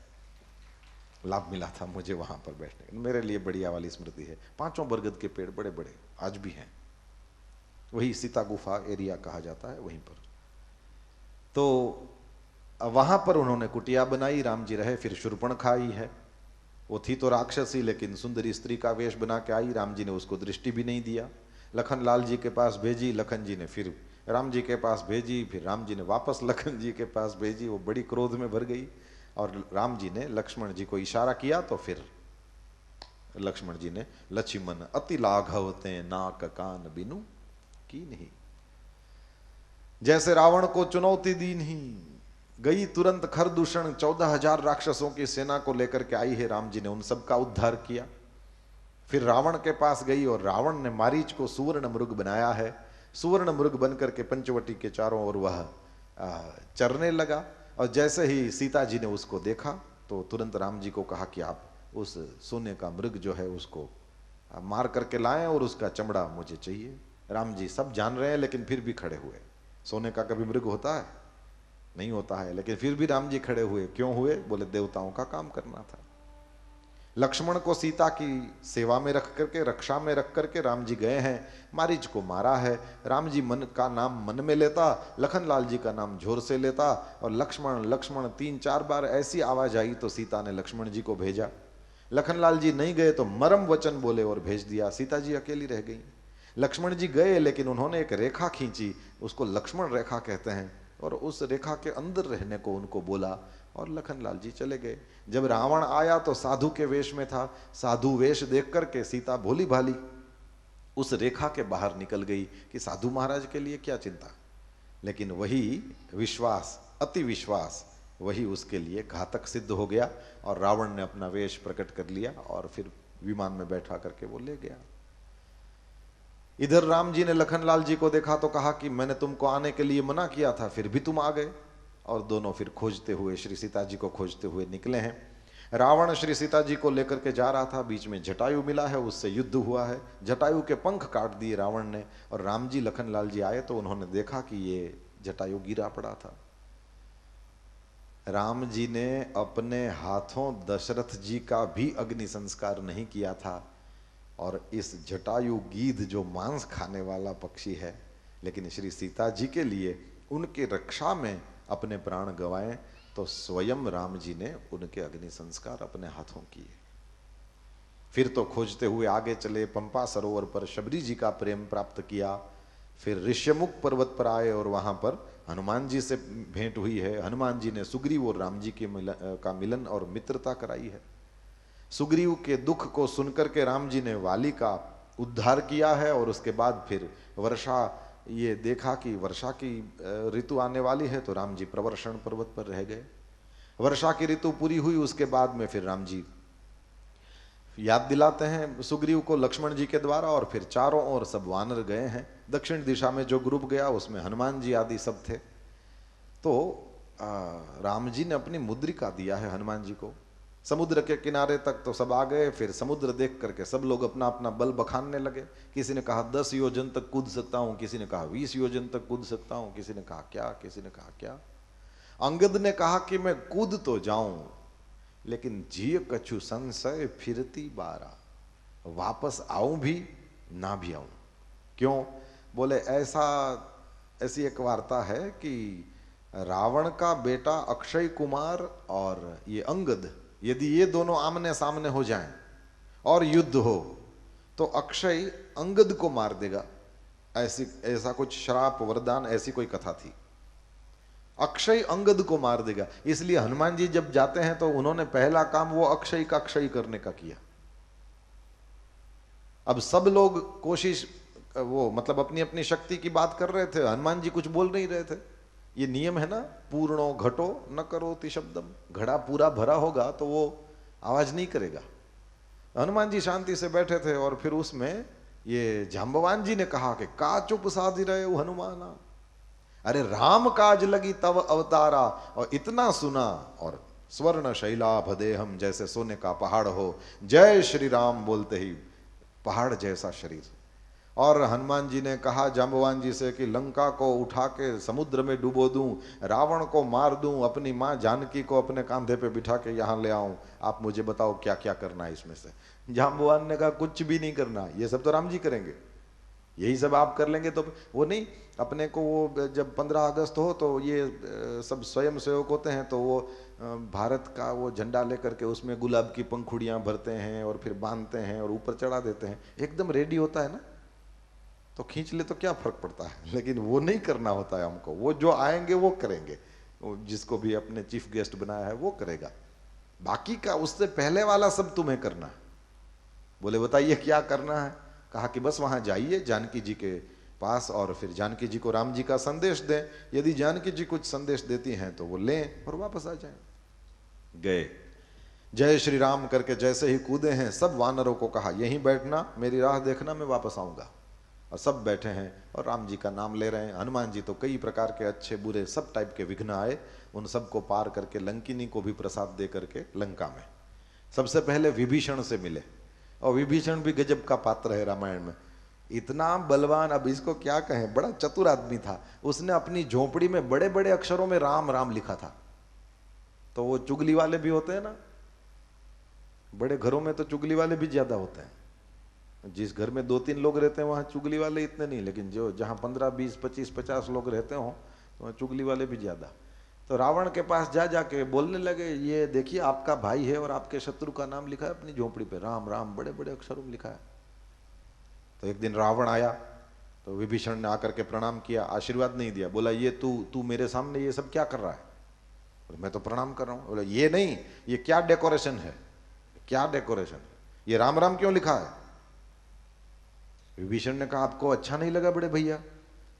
[SPEAKER 1] लाभ मिला था मुझे वहां पर बैठने। मेरे लिए बढ़िया वाली स्मृति है। 5 बरगद के पेड़ बड़े बड़े आज भी हैं, वही सीता गुफा एरिया कहा जाता है वहीं पर। तो वहां पर उन्होंने कुटिया बनाई, राम जी रहे। फिर शूर्पणखा आई है, वो थी तो राक्षसी लेकिन सुंदरी स्त्री का वेश बना के आई। राम जी ने उसको दृष्टि भी नहीं दिया। लखन लाल जी के पास भेजी, लखन जी ने फिर राम जी के पास भेजी, फिर राम जी ने वापस लखन जी के पास भेजी। वो बड़ी क्रोध में भर गई, और राम जी ने लक्ष्मण जी को इशारा किया, तो फिर लक्ष्मण जी ने लक्ष्मण अति लाघव ते नाक कान बिनु की नहीं। जैसे रावण को चुनौती दी नहीं, गई तुरंत खरदूषण 14,000 राक्षसों की सेना को लेकर के आई है। राम जी ने उन सब का उद्धार किया। फिर रावण के पास गई, और रावण ने मारीच को सुवर्ण मृग बनाया है। सुवर्ण मृग बनकर के पंचवटी के चारों ओर वह चरने लगा। और जैसे ही सीता जी ने उसको देखा तो तुरंत राम जी को कहा कि आप उस सोने का मृग जो है उसको मार करके लाएं, और उसका चमड़ा मुझे चाहिए। राम जी सब जान रहे हैं लेकिन फिर भी खड़े हुए। सोने का कभी मृग होता है? नहीं होता है, लेकिन फिर भी राम जी खड़े हुए। क्यों हुए? बोले देवताओं का काम करना था। लक्ष्मण को सीता की सेवा में रख करके, रक्षा में रख करके राम जी गए हैं, मारीच को मारा है। राम जी मन का नाम मन में लेता, लखन लाल जी का नाम जोर से लेता, और लक्ष्मण लक्ष्मण 3-4 बार ऐसी आवाज आई तो सीता ने लक्ष्मण जी को भेजा। लखन लाल जी नहीं गए तो मरम वचन बोले और भेज दिया। सीता जी अकेली रह गई। लक्ष्मण जी गए लेकिन उन्होंने एक रेखा खींची, उसको लक्ष्मण रेखा कहते हैं, और उस रेखा के अंदर रहने को उनको बोला, और लखन लाल जी चले गए। जब रावण आया तो साधु के वेश में था। साधु वेश देख करके सीता भोली भाली उस रेखा के बाहर निकल गई कि साधु महाराज के लिए क्या चिंता। लेकिन वही विश्वास, अति विश्वास, वही उसके लिए घातक सिद्ध हो गया, और रावण ने अपना वेश प्रकट कर लिया और फिर विमान में बैठा करके वो ले गया। इधर राम जी ने लखनलाल जी को देखा तो कहा कि मैंने तुमको आने के लिए मना किया था, फिर भी तुम आ गए। और दोनों फिर खोजते हुए, श्री सीता जी को खोजते हुए निकले हैं। रावण श्री सीता जी को लेकर के जा रहा था, बीच में जटायु मिला है, उससे युद्ध हुआ है। जटायु के पंख काट दिए रावण ने, और राम जी लखनलाल जी आए तो उन्होंने देखा कि ये जटायु गिरा पड़ा था। राम जी ने अपने हाथों दशरथ जी का भी अग्नि संस्कार नहीं किया था, और इस जटायु गीध जो मांस खाने वाला पक्षी है, लेकिन श्री सीता जी के लिए उनके रक्षा में अपने प्राण गंवाए, तो स्वयं राम जी ने उनके अग्नि संस्कार अपने हाथों किए। फिर तो खोजते हुए आगे चले, पंपा सरोवर पर शबरी जी का प्रेम प्राप्त किया। फिर ऋष्यमुख पर्वत पर आए और वहां पर हनुमान जी से भेंट हुई है। हनुमान जी ने सुग्रीव और राम जी का मिलन और मित्रता कराई है। सुग्रीव के दुख को सुनकर के राम जी ने वाली का उद्धार किया है, और उसके बाद फिर वर्षा, ये देखा कि वर्षा की ऋतु आने वाली है, तो राम जी प्रवर्षण पर्वत पर रह गए। वर्षा की ऋतु पूरी हुई, उसके बाद में फिर राम जी याद दिलाते हैं सुग्रीव को लक्ष्मण जी के द्वारा, और फिर चारों ओर सब वानर गए हैं। दक्षिण दिशा में जो ग्रुप गया उसमें हनुमान जी आदि सब थे। तो राम जी ने अपनी मुद्रिका दिया है हनुमान जी को। समुद्र के किनारे तक तो सब आ गए। फिर समुद्र देख करके सब लोग अपना अपना बल बखानने लगे। किसी ने कहा 10 योजन तक कूद सकता हूं, किसी ने कहा 20 योजन तक कूद सकता हूं, किसी ने कहा क्या, किसी ने कहा क्या। अंगद ने कहा कि मैं कूद तो जाऊं, लेकिन जिय कछु संशय फिरती बारा, वापस आऊं भी ना भी आऊं। क्यों? बोले ऐसी एक वार्ता है कि रावण का बेटा अक्षय कुमार और ये अंगद, यदि ये दोनों आमने सामने हो जाएं और युद्ध हो, तो अक्षय अंगद को मार देगा। ऐसा कुछ श्राप वरदान, ऐसी कोई कथा थी। अक्षय अंगद को मार देगा। इसलिए हनुमान जी जब जाते हैं तो उन्होंने पहला काम वो अक्षय का क्षय करने का किया। अब सब लोग कोशिश, वो मतलब अपनी अपनी शक्ति की बात कर रहे थे, हनुमान जी कुछ बोल नहीं रहे थे। ये नियम है ना, पूर्णो घटो न करोति शब्दम। घड़ा पूरा भरा होगा तो वो आवाज नहीं करेगा। हनुमान जी शांति से बैठे थे, और फिर उसमें ये जाम्बवान जी ने कहा कि का चुप साधी रहे हो हनुमाना, अरे राम काज लगी तव अवतारा। और इतना सुना, और स्वर्ण शैलाभ देहम, जैसे सोने का पहाड़ हो, जय श्री राम बोलते ही पहाड़ जैसा शरीर। और हनुमान जी ने कहा जाम्बवान जी से कि लंका को उठा के समुद्र में डुबो दूं, रावण को मार दूं, अपनी मां जानकी को अपने कांधे पे बिठा के यहां ले आऊं, आप मुझे बताओ क्या क्या करना है इसमें से। जाम्बवान ने कहा कुछ भी नहीं करना, ये सब तो राम जी करेंगे, यही सब आप कर लेंगे तो वो नहीं। अपने को वो जब 15 अगस्त हो तो ये सब स्वयं सेवक होते हैं, तो वो भारत का वो झंडा लेकर के उसमें गुलाब की पंखुड़ियां भरते हैं और फिर बांधते हैं और ऊपर चढ़ा देते हैं, एकदम रेडी होता है ना, तो खींच ले तो क्या फर्क पड़ता है। लेकिन वो नहीं करना होता है हमको, वो जो आएंगे वो करेंगे, वो जिसको भी अपने चीफ गेस्ट बनाया है वो करेगा, बाकी का उससे पहले वाला सब तुम्हें करना है। बोले बताइए क्या करना है। कहा कि बस वहां जाइए जानकी जी के पास, और फिर जानकी जी को राम जी का संदेश दें। यदि जानकी जी कुछ संदेश देती हैं तो वो लें और वापस आ जाएं। गए, जय श्री राम करके जैसे ही कूदे हैं, सब वानरों को कहा यहीं बैठना, मेरी राह देखना, मैं वापस आऊंगा। और सब बैठे हैं और राम जी का नाम ले रहे हैं। हनुमान जी तो कई प्रकार के अच्छे बुरे सब टाइप के विघ्न आए, उन सबको पार करके लंकिनी को भी प्रसाद दे करके लंका में सबसे पहले विभीषण से मिले। और विभीषण भी गजब का पात्र है रामायण में, इतना बलवान, अब इसको क्या कहें, बड़ा चतुर आदमी था। उसने अपनी झोपड़ी में बड़े बड़े अक्षरों में राम राम लिखा था। तो वो चुगली वाले भी होते हैं ना, बड़े घरों में तो चुगली वाले भी ज्यादा होते हैं। जिस घर में 2-3 लोग रहते हैं वहां चुगली वाले इतने नहीं, लेकिन जो जहां 15, 20, 25, 50 लोग रहते हो तो वहां चुगली वाले भी ज्यादा। तो रावण के पास जा जाके बोलने लगे, ये देखिए आपका भाई है और आपके शत्रु का नाम लिखा है अपनी झोपड़ी पे, राम राम बड़े बड़े अक्षरों में लिखा है। तो एक दिन रावण आया तो विभीषण ने आकर के प्रणाम किया, आशीर्वाद नहीं दिया। बोला ये तू मेरे सामने ये सब क्या कर रहा है? मैं तो प्रणाम कर रहा हूं। बोला ये नहीं, ये क्या डेकोरेशन है, क्या डेकोरेशन, ये राम राम क्यों लिखा है? विभीषण ने कहा आपको अच्छा नहीं लगा बड़े भैया?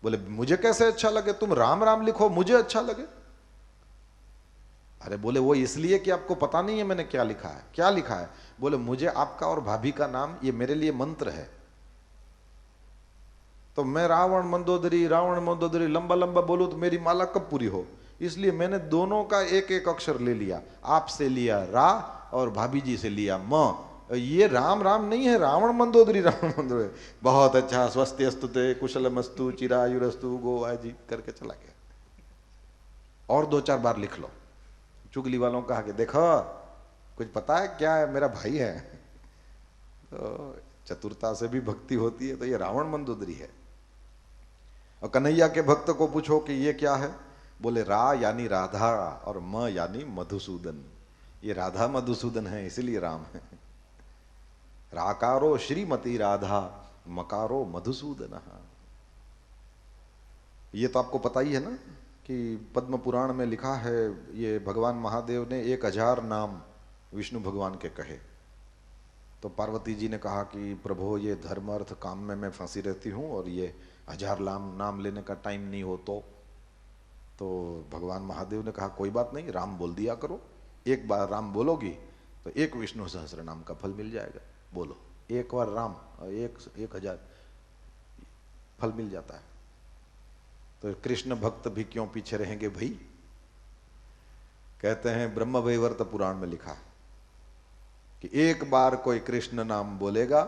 [SPEAKER 1] बोले मुझे कैसे अच्छा लगे, तुम राम राम लिखो मुझे अच्छा लगे। अरे बोले वो इसलिए कि आपको पता नहीं है मैंने क्या लिखा है। क्या लिखा है? बोले मुझे आपका और भाभी का नाम, ये मेरे लिए मंत्र है, तो मैं रावण मंदोदरी लंबा लंबा बोलूं तो मेरी माला कब पूरी हो, इसलिए मैंने दोनों का एक एक अक्षर ले लिया। आपसे लिया रा और भाभी जी से लिया म। ये राम राम नहीं है, रावण मंदोदरी बहुत अच्छा, स्वस्थ अस्तुते कुशलमस्तु चिरायुरस्तु गोवाजी करके चला गया। और 2-4 बार लिख लो। चुगली वालों कहा कि देखो कुछ पता है क्या है, मेरा भाई है। तो चतुरता से भी भक्ति होती है, तो ये रावण मंदोदरी है। और कन्हैया के भक्त को पूछो कि ये क्या है, बोले रा यानी राधा और म यानी मधुसूदन। ये राधा मधुसूदन है इसलिए राम है। राकारो श्रीमती राधा, मकारो मधुसूदन। ये तो आपको पता ही है ना कि पद्म पुराण में लिखा है, ये भगवान महादेव ने 1000 नाम विष्णु भगवान के कहे। तो पार्वती जी ने कहा कि प्रभु ये धर्म अर्थ काम में मैं फंसी रहती हूँ और ये 1000 नाम लेने का टाइम नहीं हो। तो भगवान महादेव ने कहा कोई बात नहीं, राम बोल दिया करो। एक बार राम बोलोगी तो 1 विष्णु सहस्त्र नाम का फल मिल जाएगा। बोलो एक बार राम और 1000 फल मिल जाता है। तो कृष्ण भक्त भी क्यों पीछे रहेंगे भाई। कहते हैं ब्रह्म वैवर्त पुराण में लिखा है कि एक बार कोई कृष्ण नाम बोलेगा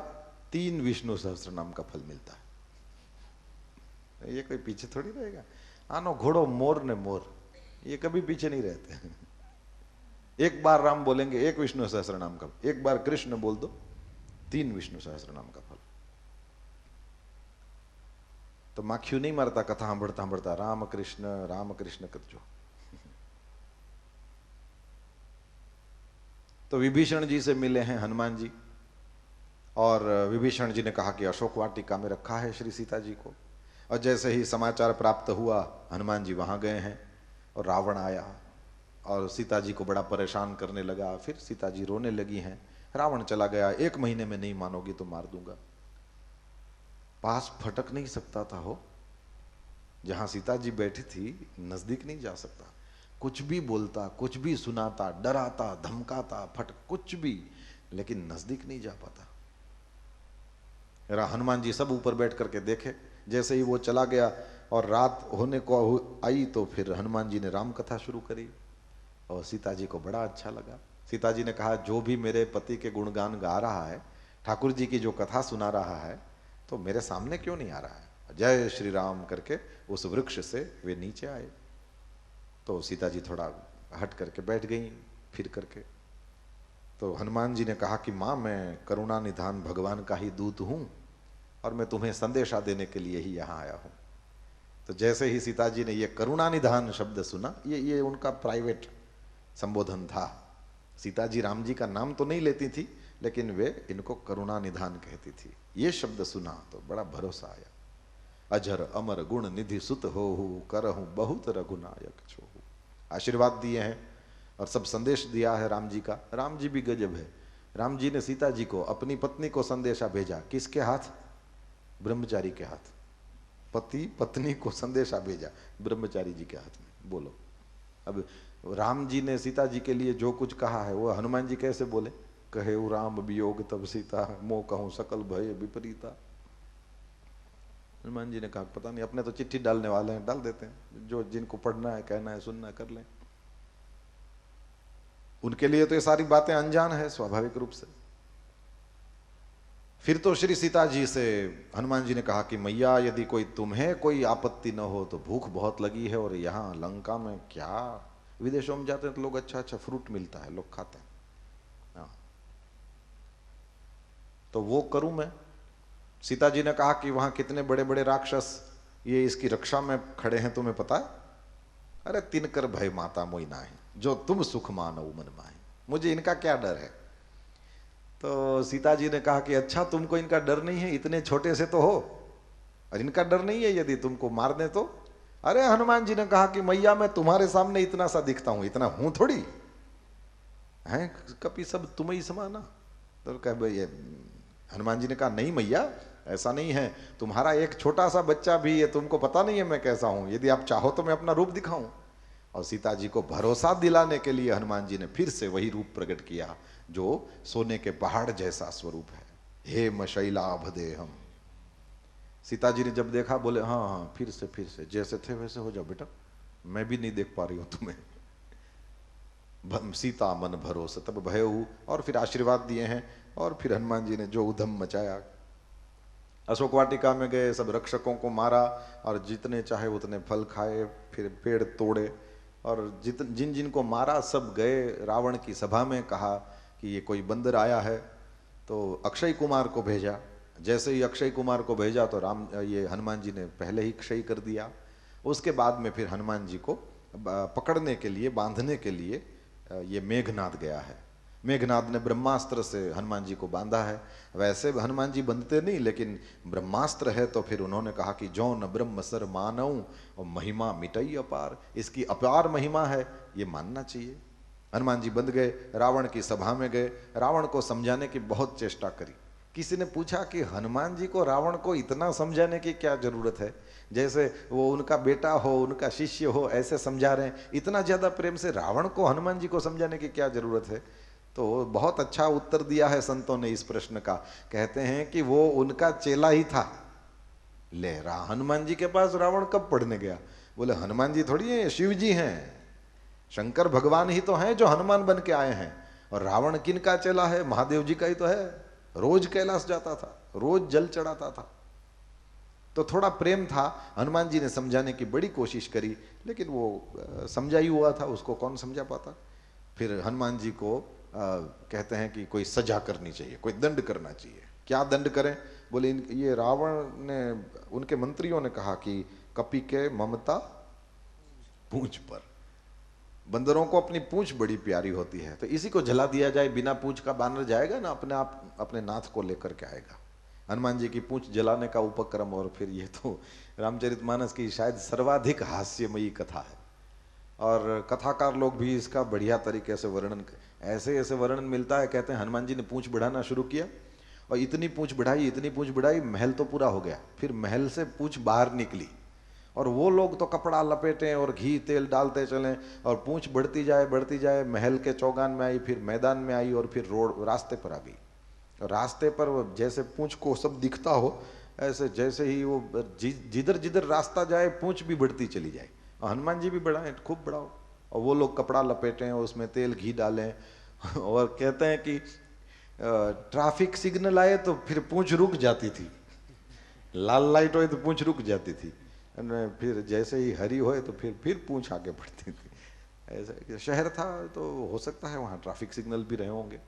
[SPEAKER 1] 3 विष्णु सहस्त्र नाम का फल मिलता है। ये कोई पीछे थोड़ी रहेगा। आनो घोड़ो मोर ने मोर, ये कभी पीछे नहीं रहते। एक बार राम बोलेंगे 1 विष्णु सहस्त्र नाम का, एक बार कृष्ण बोल दो 3 विष्णु सहस्त्र नाम का फल। तो माखियो नहीं मरता कथा सांभळता राम कृष्ण करजो। तो विभीषण जी से मिले हैं हनुमान जी, और विभीषण जी ने कहा कि अशोक वाटिका में रखा है श्री सीता जी को। और जैसे ही समाचार प्राप्त हुआ हनुमान जी वहां गए हैं, और रावण आया और सीता जी को बड़ा परेशान करने लगा। फिर सीता जी रोने लगी हैं, रावण चला गया। 1 महीने में नहीं मानोगी तो मार दूंगा। पास फटक नहीं सकता था हो, जहां सीता जी बैठी थी नजदीक नहीं जा सकता। कुछ भी बोलता, कुछ भी सुनाता, डराता, धमकाता, फटक कुछ भी, लेकिन नजदीक नहीं जा पाता। हनुमान जी सब ऊपर बैठ करके देखे। जैसे ही वो चला गया और रात होने को आई तो फिर हनुमान जी ने राम कथा शुरू करी, और सीता जी को बड़ा अच्छा लगा। सीता जी ने कहा जो भी मेरे पति के गुणगान गा रहा है, ठाकुर जी की जो कथा सुना रहा है, तो मेरे सामने क्यों नहीं आ रहा है। जय श्री राम करके उस वृक्ष से वे नीचे आए। तो सीता जी थोड़ा हट करके बैठ गई फिर करके। तो हनुमान जी ने कहा कि माँ मैं करुणा निधान भगवान का ही दूत हूं, और मैं तुम्हें संदेशा देने के लिए ही यहाँ आया हूँ। तो जैसे ही सीता जी ने ये करुणा निधान शब्द सुना, ये उनका प्राइवेट संबोधन था। सीता जी राम जी का नाम तो नहीं लेती थी, लेकिन वे इनको करुणा निधान कहती थी। ये शब्द सुना तो बड़ा भरोसा आया। अजर अमर गुण निधि सुत होहु, करहु बहुत रघुनायक छोहु। आशीर्वाद दिए हैं और सब संदेश दिया है राम जी का। राम जी भी गजब है। राम जी ने सीता जी को, अपनी पत्नी को संदेशा भेजा। किसके हाथ? ब्रह्मचारी के हाथ। पति पत्नी को संदेशा भेजा ब्रह्मचारी जी के हाथ में। बोलो अब राम जी ने सीता जी के लिए जो कुछ कहा है वो हनुमान जी कैसे बोले? कहे राम वियोग तब सीता, मोह कहूं सकल भय विपरीता। हनुमान जी ने कहा पता नहीं, अपने तो चिट्ठी डालने वाले हैं, डाल देते हैं। जो जिनको पढ़ना है, कहना है, सुनना है, कर लें। उनके लिए तो ये सारी बातें अनजान है स्वाभाविक रूप से। फिर तो श्री सीता जी से हनुमान जी ने कहा कि मैया यदि तुम्हें कोई आपत्ति न हो तो भूख बहुत लगी है, और यहाँ लंका में क्या, विदेशों में जाते हैं तो लोग अच्छा फ्रूट मिलता है, लोग खाते हैं। हाँ, तो वो करूं मैं। सीता जी ने कहा कि वहां कितने बड़े बड़े राक्षस ये इसकी रक्षा में खड़े हैं, तुम्हें पता है? अरे तिनकर भय माता मोई नाहि, जो तुम सुख मानो मन माहि, मुझे इनका क्या डर है। तो सीता जी ने कहा कि अच्छा तुमको इनका डर नहीं है, इतने छोटे से तो हो, और इनका डर नहीं है यदि तुमको मार दे तो? अरे हनुमान जी ने कहा कि मैया मैं तुम्हारे सामने इतना सा दिखता हूं, इतना हूं थोड़ी है, कभी सब तुम ही समाना। तो कह भाई, हनुमान जी ने कहा नहीं मैया ऐसा नहीं है, तुम्हारा एक छोटा सा बच्चा भी है, तुमको पता नहीं है मैं कैसा हूं, यदि आप चाहो तो मैं अपना रूप दिखाऊं। और सीता जी को भरोसा दिलाने के लिए हनुमान जी ने फिर से वही रूप प्रकट किया जो सोने के पहाड़ जैसा स्वरूप है। हे मशैलाभ देहम, सीता जी ने जब देखा बोले हाँ हाँ फिर से जैसे थे वैसे हो जाओ बेटा, मैं भी नहीं देख पा रही हूं तुम्हें। सीता मन भरोसे तब भयउ, और फिर आशीर्वाद दिए हैं। और फिर हनुमान जी ने जो उधम मचाया, अशोक वाटिका में गए, सब रक्षकों को मारा और जितने चाहे उतने फल खाए, फिर पेड़ तोड़े, और जिन जिन को मारा सब गए रावण की सभा में, कहा कि ये कोई बंदर आया है। तो अक्षय कुमार को भेजा। जैसे ही अक्षय कुमार को भेजा तो ये हनुमान जी ने पहले ही क्षय कर दिया। उसके बाद में फिर हनुमान जी को पकड़ने के लिए, बांधने के लिए ये मेघनाद गया है। मेघनाद ने ब्रह्मास्त्र से हनुमान जी को बांधा है। वैसे हनुमान जी बंधते नहीं, लेकिन ब्रह्मास्त्र है तो फिर उन्होंने कहा कि जो न ब्रह्म सर मानऊं और महिमा मिटई अपार, इसकी अपार महिमा है, ये मानना चाहिए। हनुमान जी बंध गए, रावण की सभा में गए, रावण को समझाने की बहुत चेष्टा करी। किसी ने पूछा कि हनुमान जी को रावण को इतना समझाने की क्या जरूरत है, जैसे वो उनका बेटा हो, उनका शिष्य हो, ऐसे समझा रहे हैं, इतना ज्यादा प्रेम से रावण को हनुमान जी को समझाने की क्या जरूरत है। तो बहुत अच्छा उत्तर दिया है संतों ने इस प्रश्न का। कहते हैं कि वो उनका चेला ही था। ले रहा हनुमान जी के पास रावण कब पढ़ने गया? बोले हनुमान जी थोड़ी है, शिव जी हैं, शंकर भगवान ही तो हैं जो हनुमान बन के आए हैं। और रावण किन का चेला है? महादेव जी का ही तो है। रोज कैलाश जाता था, रोज जल चढ़ाता था। तो थोड़ा प्रेम था, हनुमान जी ने समझाने की बड़ी कोशिश करी, लेकिन वो समझा ही हुआ था, उसको कौन समझा पाता। फिर हनुमान जी को कहते हैं कि कोई सजा करनी चाहिए, कोई दंड करना चाहिए। क्या दंड करें? बोले ये रावण ने, उनके मंत्रियों ने कहा कि कपि के ममता पूंछ पर, बंदरों को अपनी पूंछ बड़ी प्यारी होती है, तो इसी को जला दिया जाए। बिना पूंछ का बानर जाएगा ना, अपने आप अपने नाथ को लेकर के आएगा। हनुमान जी की पूंछ जलाने का उपक्रम। और फिर ये तो रामचरितमानस की शायद सर्वाधिक हास्यमयी कथा है, और कथाकार लोग भी इसका बढ़िया तरीके से वर्णन, ऐसे ऐसे वर्णन मिलता है। कहते हैं हनुमान जी ने पूंछ बढ़ाना शुरू किया, और इतनी पूंछ बढ़ाई, इतनी पूंछ बढ़ाई, महल तो पूरा हो गया। फिर महल से पूंछ बाहर निकली, और वो लोग तो कपड़ा लपेटें और घी तेल डालते चलें, और पूंछ बढ़ती जाए, महल के चौगान में आई, फिर मैदान में आई, और फिर रोड रास्ते पर आ गई। रास्ते पर जैसे पूंछ को सब दिखता हो, ऐसे जैसे ही वो जिधर जिधर रास्ता जाए पूंछ भी बढ़ती चली जाए। हनुमान जी भी बढ़ाएं, खूब बढ़ाओ, और वो लोग कपड़ा लपेटें और उसमें तेल घी डालें। और कहते हैं कि ट्रैफिक सिग्नल आए तो फिर पूंछ रुक जाती थी, लाल लाइट हो तो पूंछ रुक जाती थी, फिर जैसे ही हरी होए तो फिर पूंछ आगे बढ़ती थी। ऐसा शहर था तो हो सकता है वहां ट्रैफिक सिग्नल भी रहे होंगे।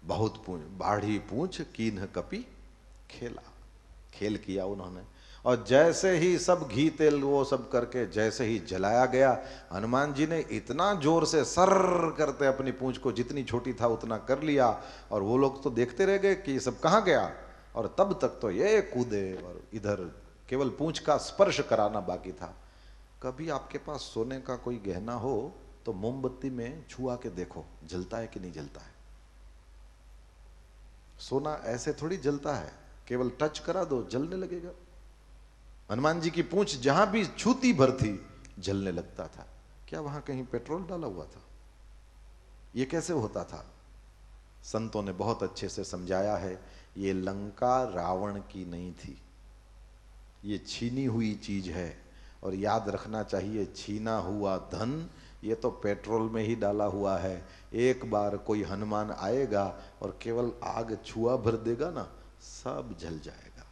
[SPEAKER 1] बहुत पूंछ, बाढ़ी पूंछ कीन्ह कपि खेला, खेल किया उन्होंने। और जैसे ही सब घी तेल वो सब करके जैसे ही जलाया गया, हनुमान जी ने इतना जोर से सर करते अपनी पूंछ को, जितनी छोटी था उतना कर लिया, और वो लोग तो देखते रह गए कि ये सब कहाँ गया। और तब तक तो ये कूदे, और इधर केवल पूंछ का स्पर्श कराना बाकी था। कभी आपके पास सोने का कोई गहना हो तो मोमबत्ती में छुआ के देखो जलता है कि नहीं जलता है। सोना ऐसे थोड़ी जलता है, केवल टच करा दो जलने लगेगा। हनुमान जी की पूंछ जहां भी छूती भर थी जलने लगता था। क्या वहां कहीं पेट्रोल डाला हुआ था? ये कैसे होता था? संतों ने बहुत अच्छे से समझाया है। ये लंका रावण की नहीं थी, ये छीनी हुई चीज है। और याद रखना चाहिए, छीना हुआ धन ये तो पेट्रोल में ही डाला हुआ है। एक बार कोई हनुमान आएगा और केवल आग छुआ भर देगा ना, सब जल जाएगा।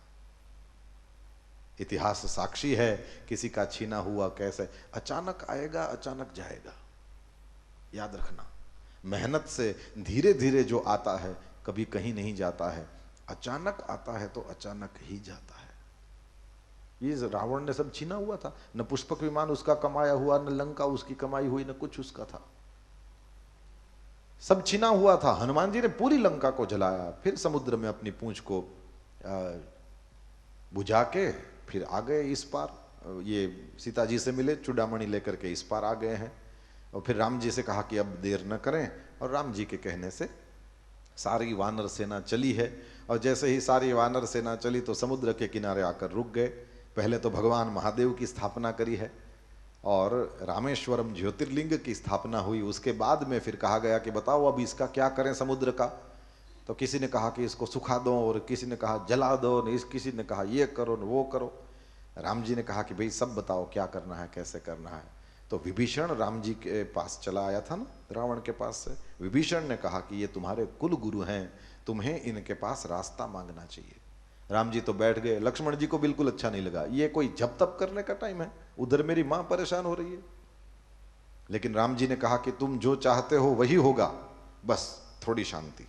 [SPEAKER 1] इतिहास साक्षी है, किसी का छीना हुआ कैसे अचानक आएगा, अचानक जाएगा। याद रखना, मेहनत से धीरे धीरे जो आता है कभी कहीं नहीं जाता है, अचानक आता है तो अचानक ही जाता है। ये रावण ने सब छीना हुआ था, न पुष्पक विमान उसका कमाया हुआ, न लंका उसकी कमाई हुई, न कुछ उसका था, सब छीना हुआ था। हनुमान जी ने पूरी लंका को जलाया, फिर समुद्र में अपनी पूंछ को बुझा के फिर आ गए इस पार। ये सीता जी से मिले, चूड़ामणि लेकर के इस पार आ गए हैं। और फिर राम जी से कहा कि अब देर न करें, और राम जी के कहने से सारी वानर सेना चली है। और जैसे ही सारी वानर सेना चली तो समुद्र के किनारे आकर रुक गए। पहले तो भगवान महादेव की स्थापना करी है और रामेश्वरम ज्योतिर्लिंग की स्थापना हुई। उसके बाद में फिर कहा गया कि बताओ अब इसका क्या करें समुद्र का। तो किसी ने कहा कि इसको सुखा दो, और किसी ने कहा जला दो, किसी ने कहा ये करो न वो करो। राम जी ने कहा कि भाई सब बताओ क्या करना है, कैसे करना है। तो विभीषण राम जी के पास चला आया था ना, रावण के पास से। विभीषण ने कहा कि ये तुम्हारे कुल गुरु हैं, तुम्हें इनके पास रास्ता मांगना चाहिए। राम जी तो बैठ गए। लक्ष्मण जी को बिल्कुल अच्छा नहीं लगा, ये कोई जप तप करने का टाइम है, उधर मेरी मां परेशान हो रही है। लेकिन राम जी ने कहा कि तुम जो चाहते हो वही होगा, बस थोड़ी शांति।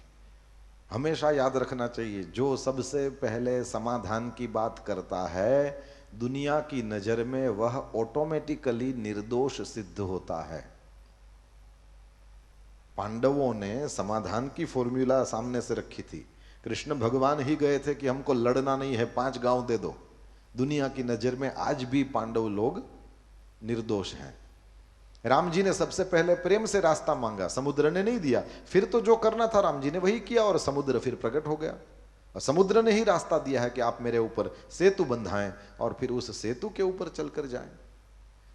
[SPEAKER 1] हमेशा याद रखना चाहिए, जो सबसे पहले समाधान की बात करता है, दुनिया की नजर में वह ऑटोमेटिकली निर्दोष सिद्ध होता है। पांडवों ने समाधान की फॉर्मूला सामने से रखी थी, कृष्ण भगवान ही गए थे कि हमको लड़ना नहीं है, 5 गांव दे दो। दुनिया की नजर में आज भी पांडव लोग निर्दोष हैं। राम जी ने सबसे पहले प्रेम से रास्ता मांगा, समुद्र ने नहीं दिया। फिर तो जो करना था राम जी ने वही किया, और समुद्र फिर प्रकट हो गया। और समुद्र ने ही रास्ता दिया है कि आप मेरे ऊपर सेतु बंधाएं और फिर उस सेतु के ऊपर चलकर जाएं।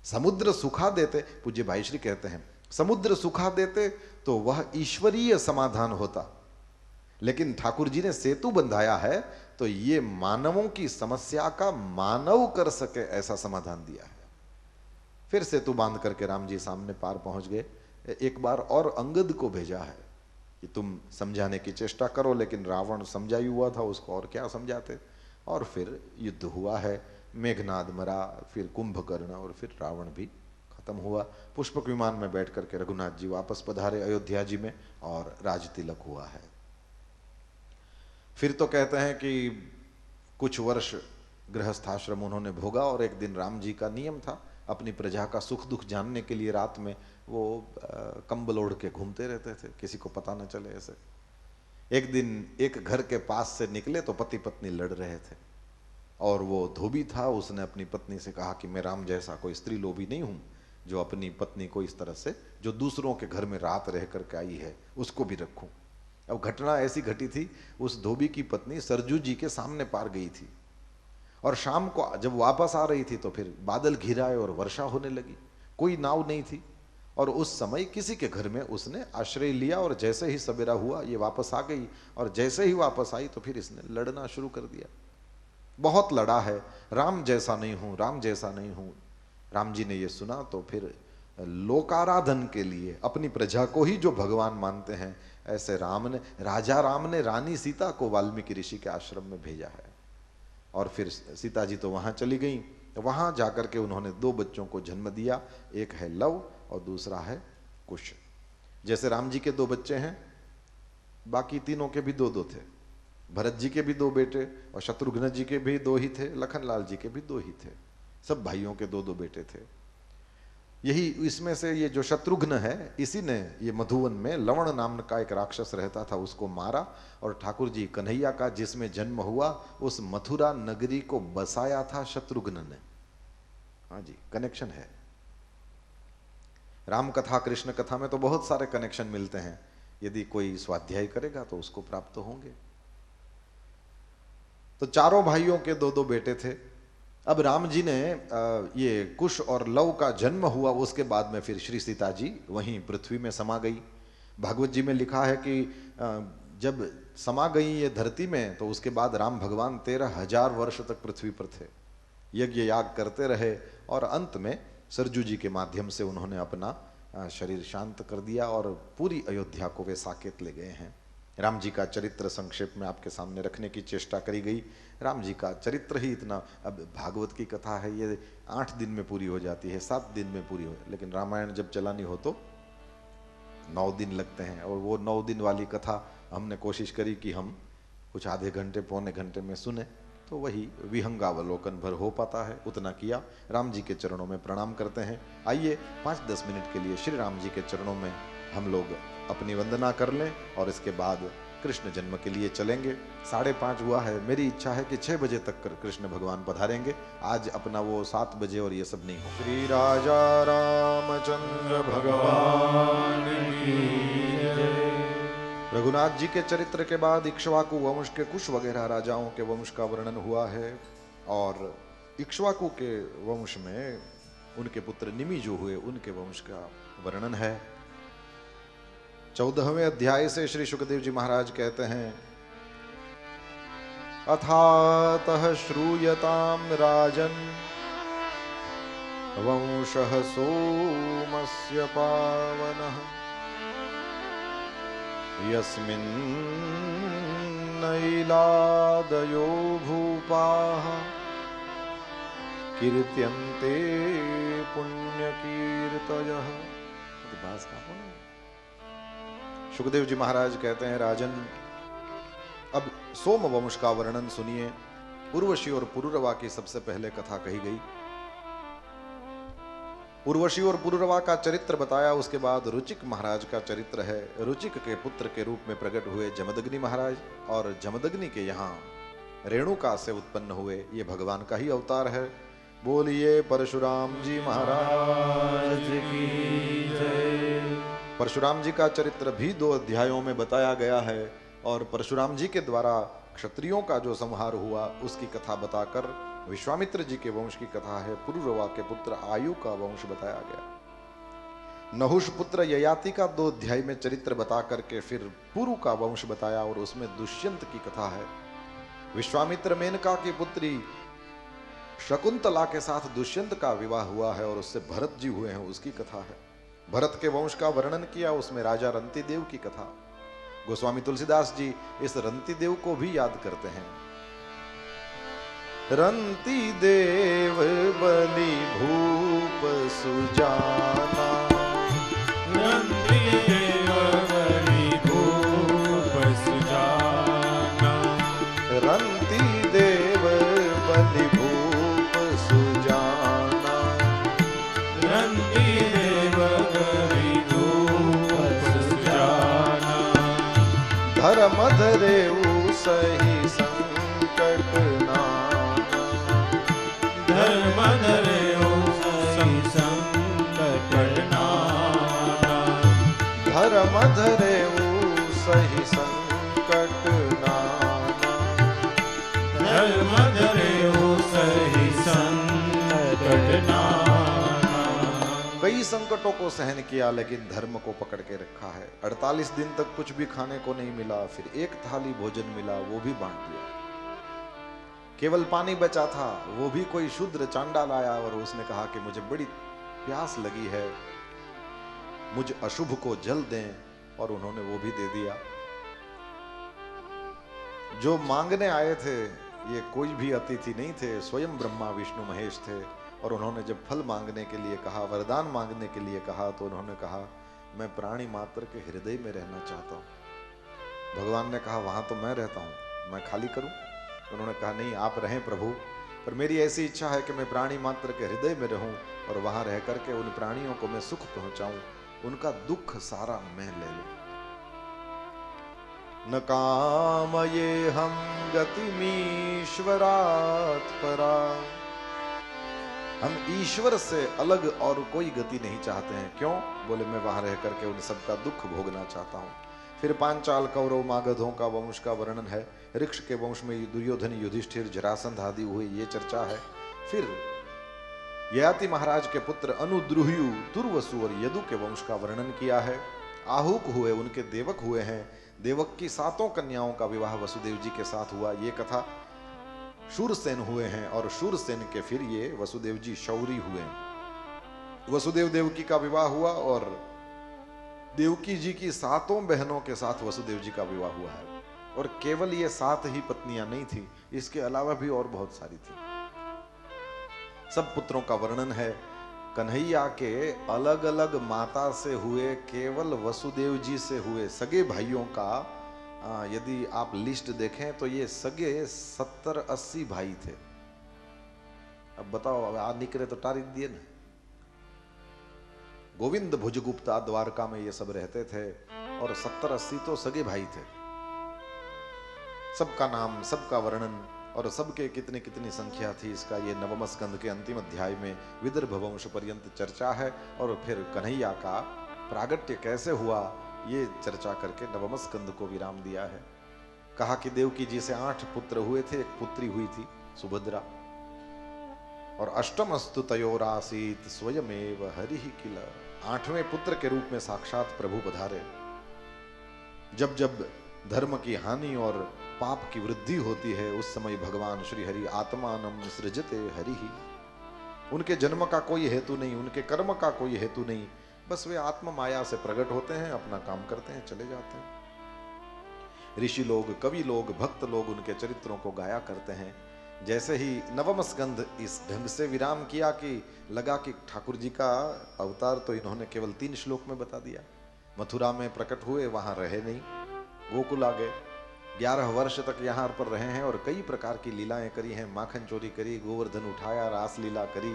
[SPEAKER 1] समुद्र सुखा देते, पूज्य भाई श्री कहते हैं, समुद्र सुखा देते तो वह ईश्वरीय समाधान होता। लेकिन ठाकुर जी ने सेतु बंधाया है तो ये मानवों की समस्या का मानव कर सके ऐसा समाधान दिया है। फिर सेतु बांध करके राम जी सामने पार पहुंच गए। एक बार और अंगद को भेजा है कि तुम समझाने की चेष्टा करो, लेकिन रावण समझा ही हुआ था, उसको और क्या समझाते। और फिर युद्ध हुआ है, मेघनाद मरा, फिर कुंभकर्ण, और फिर रावण भी खत्म हुआ। पुष्पक विमान में बैठ करके रघुनाथ जी वापस पधारे अयोध्या जी में, और राज तिलक हुआ है। फिर तो कहते हैं कि कुछ वर्ष गृहस्थाश्रम उन्होंने भोगा, और एक दिन राम जी का नियम था, अपनी प्रजा का सुख दुख जानने के लिए रात में वो कंबल ओढ़ के घूमते रहते थे, किसी को पता न चले ऐसे। एक दिन एक घर के पास से निकले तो पति पत्नी लड़ रहे थे, और वो धोबी था, उसने अपनी पत्नी से कहा कि मैं राम जैसा कोई स्त्री लोभी नहीं हूं जो अपनी पत्नी को इस तरह से, जो दूसरों के घर में रात रह करके आई है, उसको भी रखूं। अब घटना ऐसी घटी थी, उस धोबी की पत्नी सरजू जी के सामने पार गई थी, और शाम को जब वापस आ रही थी तो फिर बादल घिराए और वर्षा होने लगी। कोई नाव नहीं थी, और उस समय किसी के घर में उसने आश्रय लिया, और जैसे ही सवेरा हुआ ये वापस आ गई, और जैसे ही वापस आई तो फिर इसने लड़ना शुरू कर दिया। बहुत लड़ा है, राम जैसा नहीं हूं, राम जैसा नहीं हूं। राम जी ने ये सुना तो फिर लोकाराधन के लिए अपनी प्रजा को ही जो भगवान मानते हैं, ऐसे राजा राम ने रानी सीता को वाल्मीकि ऋषि के आश्रम में भेजा है। और फिर सीता जी तो वहां चली गई, वहां जाकर के उन्होंने 2 बच्चों को जन्म दिया, एक है लव और दूसरा है कुश। जैसे राम जी के 2 बच्चे हैं, बाकी तीनों के भी 2-2 थे। भरत जी के भी 2 बेटे, और शत्रुघ्न जी के भी 2 ही थे, लखनलाल जी के भी 2 ही थे। सब भाइयों के 2-2 बेटे थे। यही इसमें से ये जो शत्रुघ्न है, इसी ने ये मधुवन में लवण नाम का एक राक्षस रहता था, उसको मारा, और ठाकुर जी कन्हैया का जिसमें जन्म हुआ उस मथुरा नगरी को बसाया था शत्रुघ्न ने। हाँ जी, कनेक्शन है। राम कथा कृष्ण कथा में तो बहुत सारे कनेक्शन मिलते हैं, यदि कोई स्वाध्याय करेगा तो उसको प्राप्त होंगे। तो चारों भाइयों के 2-2 बेटे थे। अब राम जी ने ये कुश और लव का जन्म हुआ, उसके बाद में फिर श्री सीता जी वहीं पृथ्वी में समा गई। भागवत जी में लिखा है कि जब समा गई ये धरती में, तो उसके बाद राम भगवान 13,000 वर्ष तक पृथ्वी पर थे, यज्ञ याग करते रहे, और अंत में सरजू जी के माध्यम से उन्होंने अपना शरीर शांत कर दिया, और पूरी अयोध्या को वे साकेत ले गए हैं। राम जी का चरित्र संक्षेप में आपके सामने रखने की चेष्टा करी गई। राम जी का चरित्र ही इतना, अब भागवत की कथा है ये 8 दिन में पूरी हो जाती है, 7 दिन में पूरी हो, लेकिन रामायण जब चलानी हो तो 9 दिन लगते हैं। और वो 9 दिन वाली कथा हमने कोशिश करी कि हम कुछ आधे घंटे पौने घंटे में सुने, तो वही विहंगावलोकन भर हो पाता है, उतना किया। राम जी के चरणों में प्रणाम करते हैं। आइए 5-10 मिनट के लिए श्री राम जी के चरणों में हम लोग अपनी वंदना कर लें, और इसके बाद कृष्ण जन्म के लिए चलेंगे। 5:30 हुआ है, मेरी इच्छा है कि 6 बजे तक कृष्ण भगवान पधारेंगे। आज अपना वो 7 बजे और ये सब नहीं हो। श्री राजा रामचंद्र भगवान की जय। रघुनाथ जी के चरित्र के बाद इक्ष्वाकु वंश के कुश वगैरह राजाओं के वंश का वर्णन हुआ है, और इक्ष्वाकु के वंश में उनके पुत्र निमि जो हुए, उनके वंश का वर्णन है। 14वें अध्याय से श्री सुखदेव जी महाराज कहते हैं, अथातः श्रूयताम राजन वंशः सोमस्य पावनः यस्मिन्नैलादयो भूपाः कीर्त्यन्ते पुण्यकीर्तयः। सुखदेव जी महाराज कहते हैं, राजन अब सोम वंश का वर्णन सुनिए। उर्वशी और पुरुरवा की सबसे पहले कथा कही गई। उर्वशी और पुरुरवा का चरित्र बताया, उसके बाद रुचिक महाराज का चरित्र है। रुचिक के पुत्र के रूप में प्रकट हुए जमदग्नि महाराज, और जमदग्नि के यहाँ रेणुका से उत्पन्न हुए। ये भगवान का ही अवतार है। बोलिए परशुराम जी महाराज की जय। परशुराम जी का चरित्र भी 2 अध्यायों में बताया गया है, और परशुराम जी के द्वारा क्षत्रियों का जो संहार हुआ उसकी कथा बताकर विश्वामित्र जी के वंश की कथा है। पुरुरवा के पुत्र आयु का वंश बताया गया। नहुष पुत्र ययाति का 2 अध्याय में चरित्र बता करके फिर पुरु का वंश बताया, और उसमें दुष्यंत की कथा है। विश्वामित्र मेनका की पुत्री शकुंतला के साथ दुष्यंत का विवाह हुआ है, और उससे भरत जी हुए हैं, उसकी कथा है। भरत के वंश का वर्णन किया, उसमें राजा रंतिदेव की कथा। गोस्वामी तुलसीदास जी इस रंतिदेव को भी याद करते हैं। रंतिदेव बलि भूप सुजाना,
[SPEAKER 2] रंतिदेव बलि भूप सुजाना,
[SPEAKER 1] रंतिदेव बलि भूप सुजाना,
[SPEAKER 2] रंतिदेव बलि भूप सुजाना,
[SPEAKER 1] धर्म धरेउ सही संकट नाना,
[SPEAKER 2] धर्म धरेउ सही संकट नाना,
[SPEAKER 1] धर्म धरेउ सही संकट नाना,
[SPEAKER 2] धर्म धरेउ सही संकट नाना।
[SPEAKER 1] कई संकटों को सहन किया, लेकिन धर्म को पकड़ के रखा है। 48 दिन तक कुछ भी खाने को नहीं मिला, फिर 1 थाली भोजन मिला, वो भी बांट दिया। केवल पानी बचा था, वो भी कोई शूद्र चांडाल आया और उसने कहा कि मुझे बड़ी प्यास लगी है, मुझ अशुभ को जल दें, और उन्होंने वो भी दे दिया। जो मांगने आए थे ये कोई भी अतिथि नहीं थे, स्वयं ब्रह्मा विष्णु महेश थे, और उन्होंने जब फल मांगने के लिए कहा, वरदान मांगने के लिए कहा, तो उन्होंने कहा मैं प्राणी मात्र के हृदय में रहना चाहता हूँ। भगवान ने कहा वहां तो मैं रहता हूँ, मैं खाली करूं? उन्होंने कहा नहीं, आप रहें प्रभु, पर मेरी ऐसी इच्छा है कि मैं प्राणी मात्र के हृदय में रहूं, और वहां रह करके उन प्राणियों को मैं सुख पहुंचाऊं, उनका दुख सारा मैं ले लूं। न कामये हम गतिमीश्वरात् परा, हम ईश्वर से अलग और कोई गति नहीं चाहते हैं। क्यों? बोले मैं वहां रह करके उन सबका दुख भोगना चाहता हूं। फिर पांचाल कौरव मागधों का वंश का वर्णन है। ऋक्ष के वंश में दुर्योधन युधिष्ठिर जरासंध आदि हुए, ये चर्चा है। फिर ययाति महाराज के पुत्र अनुद्रुह्यु तुर्वसु और यदु के वंश का वर्णन किया है। आहुक हुए, उनके देवक हुए हैं। देवक की 7 कन्याओं का विवाह वसुदेव जी के साथ हुआ, ये कथा। शूरसेन हुए हैं, और शूरसेन के फिर ये वसुदेव जी शौरी हुए। वसुदेव देवकी का विवाह हुआ, और देवकी जी की 7 बहनों के साथ वसुदेव जी का विवाह हुआ है। और केवल ये 7 ही पत्नियां नहीं थी, इसके अलावा भी और बहुत सारी थी। सब पुत्रों का वर्णन है। कन्हैया के अलग अलग माता से हुए, केवल वसुदेव जी से हुए सगे भाइयों का यदि आप लिस्ट देखें तो ये सगे 70-80 भाई थे। अब बताओ, अब आ निकले तो टारी दिए ना। गोविंद भुजगुप्ता द्वारका में ये सब रहते थे, और 70-80 तो सगे भाई थे। सबका नाम, सबका वर्णन, और सबके कितनी कितनी संख्या थी, इसका ये 9वें स्कंद के अंतिम अध्याय में विदर्भ वंश पर्यंत चर्चा है। और फिर कन्हैया का प्रागट्य कैसे हुआ, ये चर्चा करके 9वें स्कंद को विराम दिया है। कहा कि देवकी जी से 8 पुत्र हुए थे, एक पुत्री हुई थी सुभद्रा, और अष्टमस्तु तयोरासीत स्वयमेव हरि किल। 8वें पुत्र के रूप में साक्षात प्रभु पधारे। जब जब धर्म की हानि और पाप की वृद्धि होती है उस समय भगवान श्री हरि आत्मानम सृजते हरि ही। उनके जन्म का कोई हेतु नहीं, उनके कर्म का कोई हेतु नहीं, बस वे आत्म माया से प्रकट होते हैं, अपना काम करते हैं, चले जाते हैं। ऋषि लोग, कवि लोग, भक्त लोग उनके चरित्रों को गाया करते हैं। जैसे ही नवम स्कंद इस ढंग से विराम किया कि लगा कि ठाकुर जी का अवतार तो इन्होंने केवल 3 श्लोक में बता दिया। मथुरा में प्रकट हुए, वहां रहे नहीं, गोकुल आ गए, 11 वर्ष तक यहाँ पर रहे हैं और कई प्रकार की लीलाएं करी हैं। माखन चोरी करी, गोवर्धन उठाया, रास लीला करी,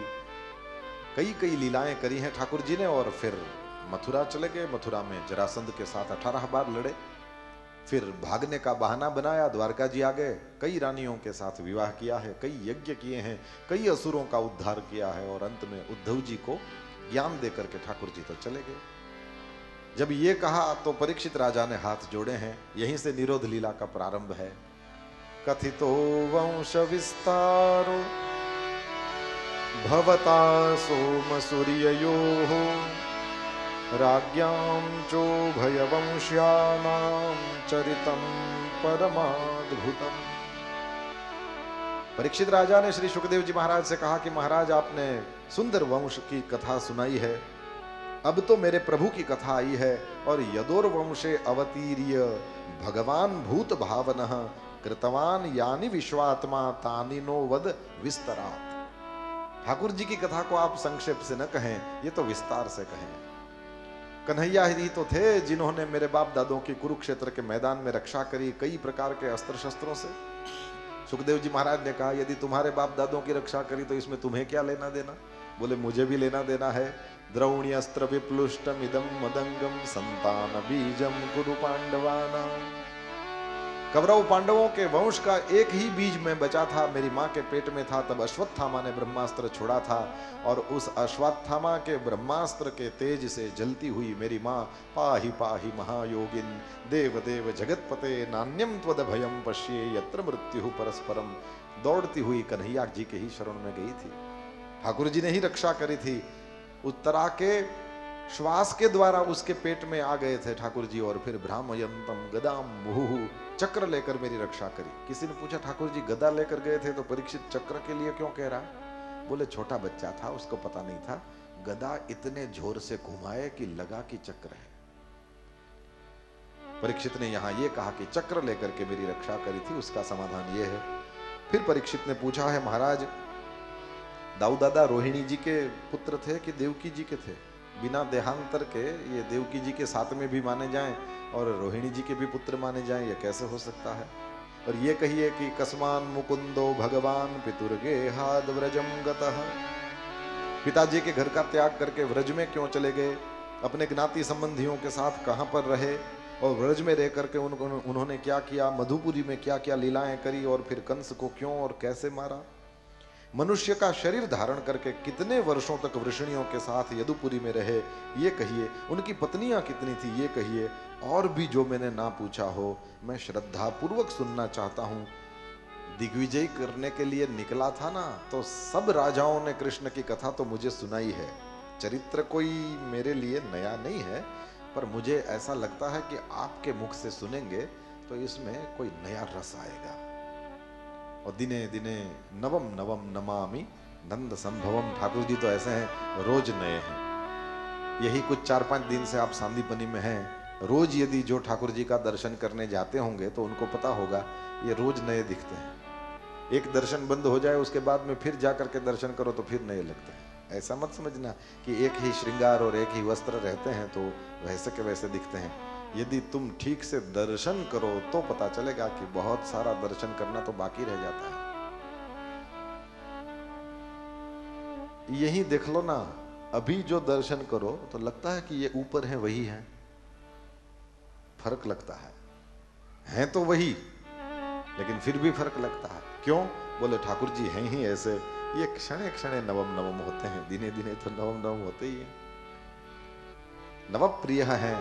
[SPEAKER 1] कई कई लीलाएं करी हैं ठाकुर जी ने। और फिर मथुरा चले गए। मथुरा में जरासंध के साथ 18 बार लड़े, फिर भागने का बहाना बनाया, द्वारका जी आ गए, कई रानियों के साथ विवाह किया है, कई यज्ञ किए हैं, कई असुरों का उद्धार किया है और अंत में उद्धव जी को ज्ञान देकर के ठाकुर जी तो चले गए। जब ये कहा तो परीक्षित राजा ने हाथ जोड़े हैं। यहीं से निरोध लीला का प्रारंभ है। कथितो वंश विस्तारो भवता सोम सूर्ययोः राज्ञां चोभयवंश्यानां चरितं परमाद्भुतम्। परीक्षित राजा ने श्री सुखदेव जी महाराज से कहा कि महाराज, आपने सुंदर वंश की कथा सुनाई है, अब तो मेरे प्रभु की कथा आई है। और यदोर वंशे अवतीर्य भगवान भूत भावनः कृतवान यानि विश्वात्मा तानि नो वद विस्तरात्। ठाकुर जी की कथा को आप संक्षेप से न कहें, ये तो विस्तार से कहें। कन्हैया ही तो थे जिन्होंने मेरे बाप दादों की कुरुक्षेत्र के मैदान में रक्षा करी कई प्रकार के अस्त्र शस्त्रों से। सुखदेव जी महाराज ने कहा, यदि तुम्हारे बाप दादों की रक्षा करी तो इसमें तुम्हें क्या लेना देना? बोले, मुझे भी लेना देना है। द्रौणी अस्त्र विप्लुष्टम इदम मदंगम संतान बीजम कुरु पांडवानां। कौरव पांडवों के वंश का एक ही बीज में बचा था, मेरी माँ के पेट में था। तब अश्वत्थामा ने ब्रह्मास्त्र छोड़ा था और उस अश्वत्थामा के ब्रह्मास्त्र के तेज से जलती हुई मेरी माँ पाहि पाहि महायोगिन देव देव जगतपते नान्यम त्वद भयम पश्ये यत्र मृत्यु परस्परम, दौड़ती हुई कन्हैया जी के ही शरण में गई थी। ठाकुर जी ने ही रक्षा करी थी। उत्तरा के श्वास के द्वारा उसके पेट में आ गए थे ठाकुर जी। और फिर भ्रामयंतम गदाम मुहुहु, चक्र लेकर मेरी रक्षा करी। किसी ने पूछा, ठाकुर जी गदा लेकर गए थे तो परीक्षित चक्र के लिए क्यों कह रहा है? बोले, छोटा बच्चा था, उसको पता नहीं था। गदा इतने जोर से घुमाए कि लगा कि चक्र है। परीक्षित ने यहां यह कहा कि चक्र लेकर के मेरी रक्षा करी थी, उसका समाधान यह है। फिर परीक्षित ने पूछा है, महाराज दाऊ दादा रोहिणी जी के पुत्र थे कि देवकी जी के थे? बिना देहांतर के ये देवकी जी के साथ में भी माने जाएं और रोहिणी जी के भी पुत्र माने जाएं, ये कैसे हो सकता है? और ये कहिए कि कस्मान मुकुंदो भगवान पितुर्गे हाद व्रजम गतः, पिताजी के घर का त्याग करके व्रज में क्यों चले गए? अपने ज्ञाति संबंधियों के साथ कहां पर रहे और व्रज में रह करके उन्होंने क्या किया? मधुपुरी में क्या क्या लीलाएं करी और फिर कंस को क्यों और कैसे मारा? मनुष्य का शरीर धारण करके कितने वर्षों तक वृषणियों के साथ यदुपुरी में रहे, ये कहिए। उनकी पत्नियां कितनी थी, ये कहिए। और भी जो मैंने ना पूछा हो, मैं श्रद्धा पूर्वक सुनना चाहता हूं। दिग्विजय करने के लिए निकला था ना, तो सब राजाओं ने कृष्ण की कथा तो मुझे सुनाई है। चरित्र कोई मेरे लिए नया नहीं है, पर मुझे ऐसा लगता है कि आपके मुख से सुनेंगे तो इसमें कोई नया रस आएगा। और दिने दिने नवम नवम नमामि नंद संभवम। ठाकुर जी तो ऐसे हैं, रोज नए हैं। यही कुछ 4-5 दिन से आप सांदीपनी में हैं। रोज यदि जो ठाकुर जी का दर्शन करने जाते होंगे तो उनको पता होगा ये रोज नए दिखते हैं। एक दर्शन बंद हो जाए उसके बाद में फिर जाकर के दर्शन करो तो फिर नए लगते हैं। ऐसा मत समझना कि एक ही श्रृंगार और एक ही वस्त्र रहते हैं तो वैसे के वैसे दिखते हैं। यदि तुम ठीक से दर्शन करो तो पता चलेगा कि बहुत सारा दर्शन करना तो बाकी रह जाता है। यही देख लो ना, अभी जो दर्शन करो तो लगता है कि ये ऊपर है वही है, फर्क लगता है तो वही, लेकिन फिर भी फर्क लगता है। क्यों? बोले ठाकुर जी हैं ही ऐसे, ये क्षणे क्षणे नवम नवम होते हैं, दिने दिने तो नवम नवम होते ही है। नव प्रिय है,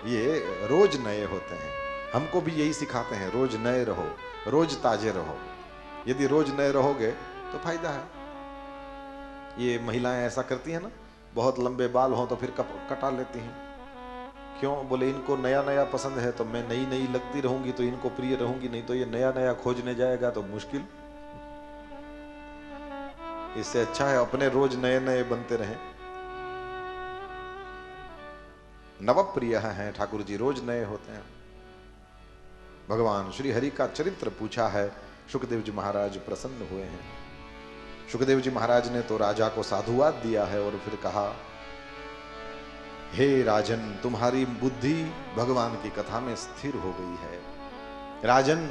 [SPEAKER 1] ये रोज नए होते हैं। हमको भी यही सिखाते हैं, रोज नए रहो, रोज ताजे रहो। यदि रोज नए रहोगे तो फायदा है। ये महिलाएं ऐसा करती हैं ना, बहुत लंबे बाल हो तो फिर कटा लेती हैं। क्यों? बोले इनको नया नया पसंद है, तो मैं नई नई लगती रहूंगी तो इनको प्रिय रहूंगी, नहीं तो ये नया नया खोजने जाएगा तो मुश्किल। इससे अच्छा है अपने रोज नए नए बनते रहें। नव प्रिय हैं ठाकुर जी, रोज नए होते हैं। भगवान श्री हरि का चरित्र पूछा है, सुखदेव जी महाराज प्रसन्न हुए हैं। सुखदेव जी महाराज ने तो राजा को साधुवाद दिया है और फिर कहा, हे राजन, तुम्हारी बुद्धि भगवान की कथा में स्थिर हो गई है। राजन,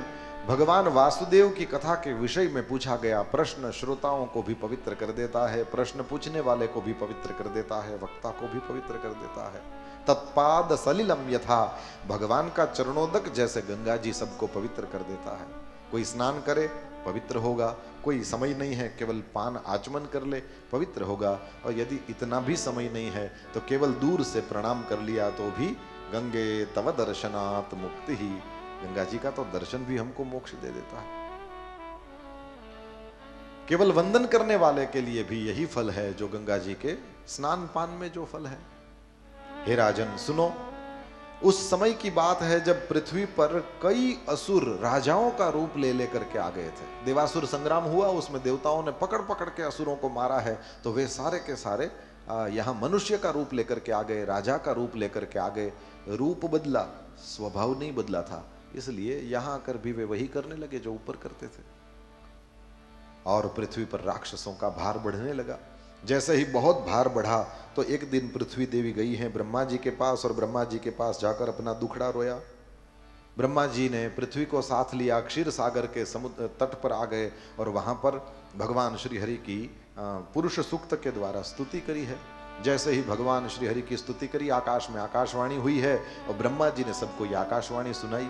[SPEAKER 1] भगवान वासुदेव की कथा के विषय में पूछा गया प्रश्न श्रोताओं को भी पवित्र कर देता है, प्रश्न पूछने वाले को भी पवित्र कर देता है, वक्ता को भी पवित्र कर देता है। तत्पाद सलिलम यथा, भगवान का चरणोदक जैसे गंगा जी सबको पवित्र कर देता है। कोई स्नान करे पवित्र होगा, कोई समय नहीं है केवल पान आचमन कर ले पवित्र होगा, और यदि इतना भी समय नहीं है तो केवल दूर से प्रणाम कर लिया तो भी गंगे तव दर्शनात् मुक्ति ही, गंगा जी का तो दर्शन भी हमको मोक्ष दे देता है। केवल वंदन करने वाले के लिए भी यही फल है जो गंगा जी के स्नान पान में जो फल है। हे राजन सुनो, उस समय की बात है जब पृथ्वी पर कई असुर राजाओं का रूप ले लेकर के आ गए थे। देवासुर संग्राम हुआ, उसमें देवताओं ने पकड़ पकड़ के असुरों को मारा है, तो वे सारे के सारे यहाँ मनुष्य का रूप लेकर के आ गए, राजा का रूप लेकर के आ गए। रूप बदला, स्वभाव नहीं बदला था, इसलिए यहां आकर भी वे वही करने लगे जो ऊपर करते थे। और पृथ्वी पर राक्षसों का भार बढ़ने लगा। जैसे ही बहुत भार बढ़ा तो एक दिन पृथ्वी देवी गई हैं ब्रह्मा जी के पास, और ब्रह्मा जी के पास जाकर अपना दुखड़ा रोया। ब्रह्मा जी ने पृथ्वी को साथ लिया, क्षीर सागर के समुद्र तट पर आ गए और वहां पर भगवान श्री हरि की पुरुष सूक्त के द्वारा स्तुति करी है। जैसे ही भगवान श्री हरि की स्तुति करी, आकाश में आकाशवाणी हुई है और ब्रह्मा जी ने सबको ये आकाशवाणी सुनाई।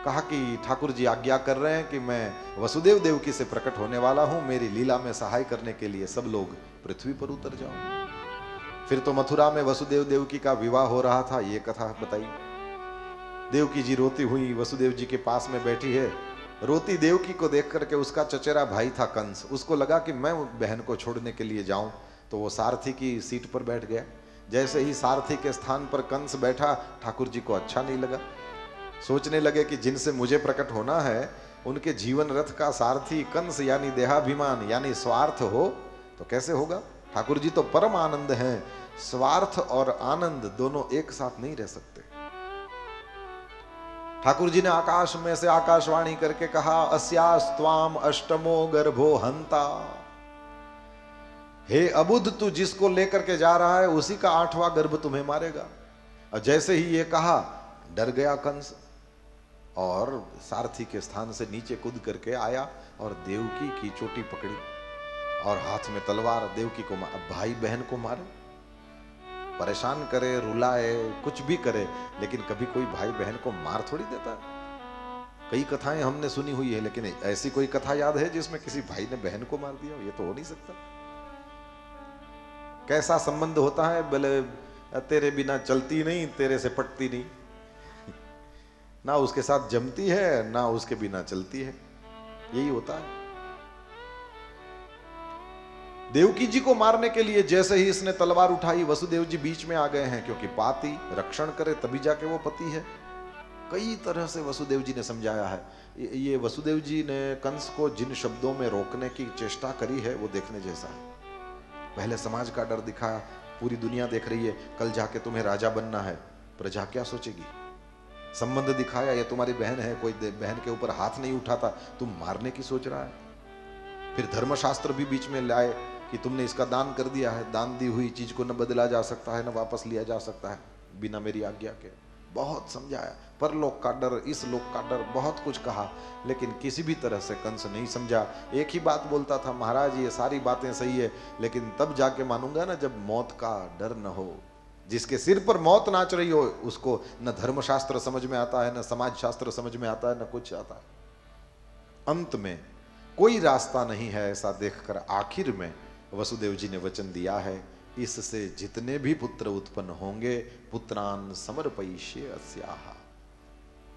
[SPEAKER 1] कहा कि ठाकुर जी आज्ञा कर रहे हैं कि मैं वसुदेव देवकी से प्रकट होने वाला हूं, मेरी लीला में सहाय करने के लिए सब लोग पृथ्वी पर उतर जाओ। फिर तो मथुरा में वसुदेव देवकी का विवाह हो रहा था, ये कथा बताई। देवकी जी रोती हुई वसुदेव जी के पास में बैठी है। रोती देवकी को देख करके उसका चचेरा भाई था कंस, उसको लगा कि मैं बहन को छोड़ने के लिए जाऊं, तो वो सारथी की सीट पर बैठ गया। जैसे ही सारथी के स्थान पर कंस बैठा, ठाकुर जी को अच्छा नहीं लगा। सोचने लगे कि जिनसे मुझे प्रकट होना है उनके जीवन रथ का सारथी कंस यानी देहाभिमान यानी स्वार्थ हो तो कैसे होगा। ठाकुर जी तो परम आनंद हैं, स्वार्थ और आनंद दोनों एक साथ नहीं रह सकते। ठाकुर जी ने आकाश में से आकाशवाणी करके कहा, अस्यास्त्वाम अष्टमो गर्भो हंता। हे अबुद्ध, तू जिसको लेकर के जा रहा है उसी का 8वां गर्भ तुम्हें मारेगा। और जैसे ही ये कहा, डर गया कंस और सारथी के स्थान से नीचे कूद करके आया और देवकी की चोटी पकड़ी और हाथ में तलवार, देवकी को भाई बहन को मारे, परेशान करे, रुलाए, कुछ भी करे, लेकिन कभी कोई भाई बहन को मार थोड़ी देता है। कई कथाएं हमने सुनी हुई है, लेकिन ऐसी कोई कथा याद है जिसमें किसी भाई ने बहन को मार दिया? ये तो हो नहीं सकता। कैसा संबंध होता है, बोले तेरे बिना चलती नहीं, तेरे से पटती नहीं, ना उसके साथ जमती है ना उसके बिना चलती है, यही होता है। देवकी जी को मारने के लिए जैसे ही इसने तलवार उठाई, वसुदेव जी बीच में आ गए हैं, क्योंकि पाती रक्षण करे तभी जाके वो पति है। कई तरह से वसुदेव जी ने समझाया है। ये वसुदेव जी ने कंस को जिन शब्दों में रोकने की चेष्टा करी है वो देखने जैसा है। पहले समाज का डर दिखाया, पूरी दुनिया देख रही है, कल जाके तुम्हें राजा बनना है, प्रजा क्या सोचेगी। संबंध दिखाया, ये तुम्हारी बहन है, कोई बहन के ऊपर हाथ नहीं उठाता, तुम मारने की सोच रहा है। फिर धर्मशास्त्र भी बीच में लाए कि तुमने इसका दान कर दिया है, दान दी हुई चीज को न बदला जा सकता है न वापस लिया जा सकता है बिना मेरी आज्ञा के। बहुत समझाया, परलोक का डर, इस लोक का डर, बहुत कुछ कहा, लेकिन किसी भी तरह से कंस नहीं समझा। एक ही बात बोलता था, महाराज ये सारी बातें सही है, लेकिन तब जाके मानूंगा ना जब मौत का डर न हो। जिसके सिर पर मौत नाच रही हो उसको न धर्मशास्त्र समझ में आता है, न समाज शास्त्र समझ में आता है, न कुछ आता है। अंत में कोई रास्ता नहीं है ऐसा देखकर आखिर में वसुदेव जी ने वचन दिया है, इससे जितने भी पुत्र उत्पन्न होंगे पुत्रान समर्पयिष्ये अस्याः,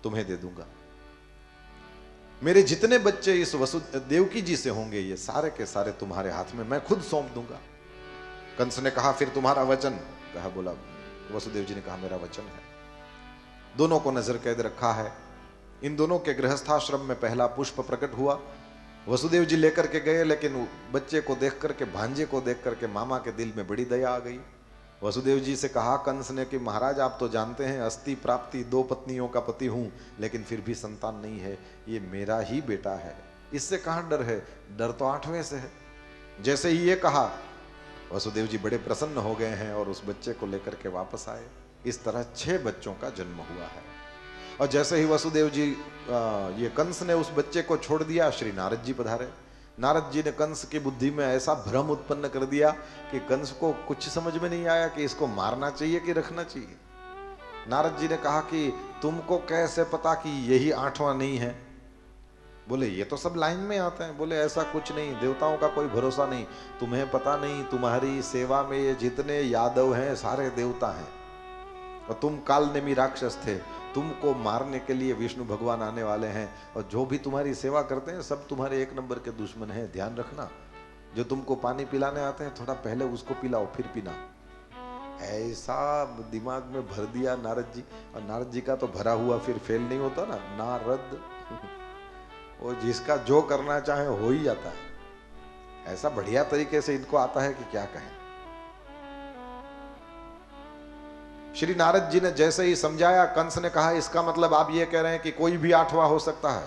[SPEAKER 1] तुम्हें दे दूंगा। मेरे जितने बच्चे इस देवकी जी से होंगे ये सारे के सारे तुम्हारे हाथ में मैं खुद सौंप दूंगा। कंस ने कहा फिर तुम्हारा वचन? कहा, बोला वसुदेव जी ने कहा मेरा वचन है। दोनों को नजर कैद रखा है। इन दोनों के गृहस्थाश्रम में पहला पुष्प प्रकट हुआ। वसुदेव जी लेकर के गए, लेकिन बच्चे को देख करके, भांजे को देख करके मामा के दिल में बड़ी दया आ गई। वसुदेव जी से कहा कंस ने कि महाराज आप तो जानते हैं अस्ति प्राप्ति, 2 पत्नियों का पति हूं, लेकिन फिर भी संतान नहीं है, ये मेरा ही बेटा है, इससे कहां डर है, डर तो 8वें से है। जैसे ही ये कहा वसुदेव जी बड़े प्रसन्न हो गए हैं और उस बच्चे को लेकर के वापस आए। इस तरह 6 बच्चों का जन्म हुआ है। और जैसे ही वसुदेव जी ये कंस ने उस बच्चे को छोड़ दिया, श्री नारद जी पधारे। नारद जी ने कंस की बुद्धि में ऐसा भ्रम उत्पन्न कर दिया कि कंस को कुछ समझ में नहीं आया कि इसको मारना चाहिए कि रखना चाहिए। नारद जी ने कहा कि तुमको कैसे पता कि यही 8वां नहीं है? बोले ये तो सब लाइन में आते हैं। बोले ऐसा कुछ नहीं, देवताओं का कोई भरोसा नहीं, तुम्हें पता नहीं, तुम्हारी सेवा में ये जितने यादव हैं सारे देवता हैं, और तुम कालनेमी राक्षस थे, तुमको मारने के लिए विष्णु भगवान आने वाले हैं, और जो भी तुम्हारी सेवा करते हैं सब तुम्हारे 1 नंबर के दुश्मन हैं, ध्यान रखना। जो तुमको पानी पिलाने आते हैं थोड़ा पहले उसको पिलाओ फिर पीना। ऐसा दिमाग में भर दिया नारद जी। और नारद जी का तो भरा हुआ फिर फेल नहीं होता ना, नारद वो जिसका जो करना चाहे हो ही जाता है। ऐसा बढ़िया तरीके से इनको आता है कि क्या कहें। श्री नारद जी ने जैसे ही समझाया, कंस ने कहा इसका मतलब आप ये कह रहे हैं कि कोई भी 8वां हो सकता है?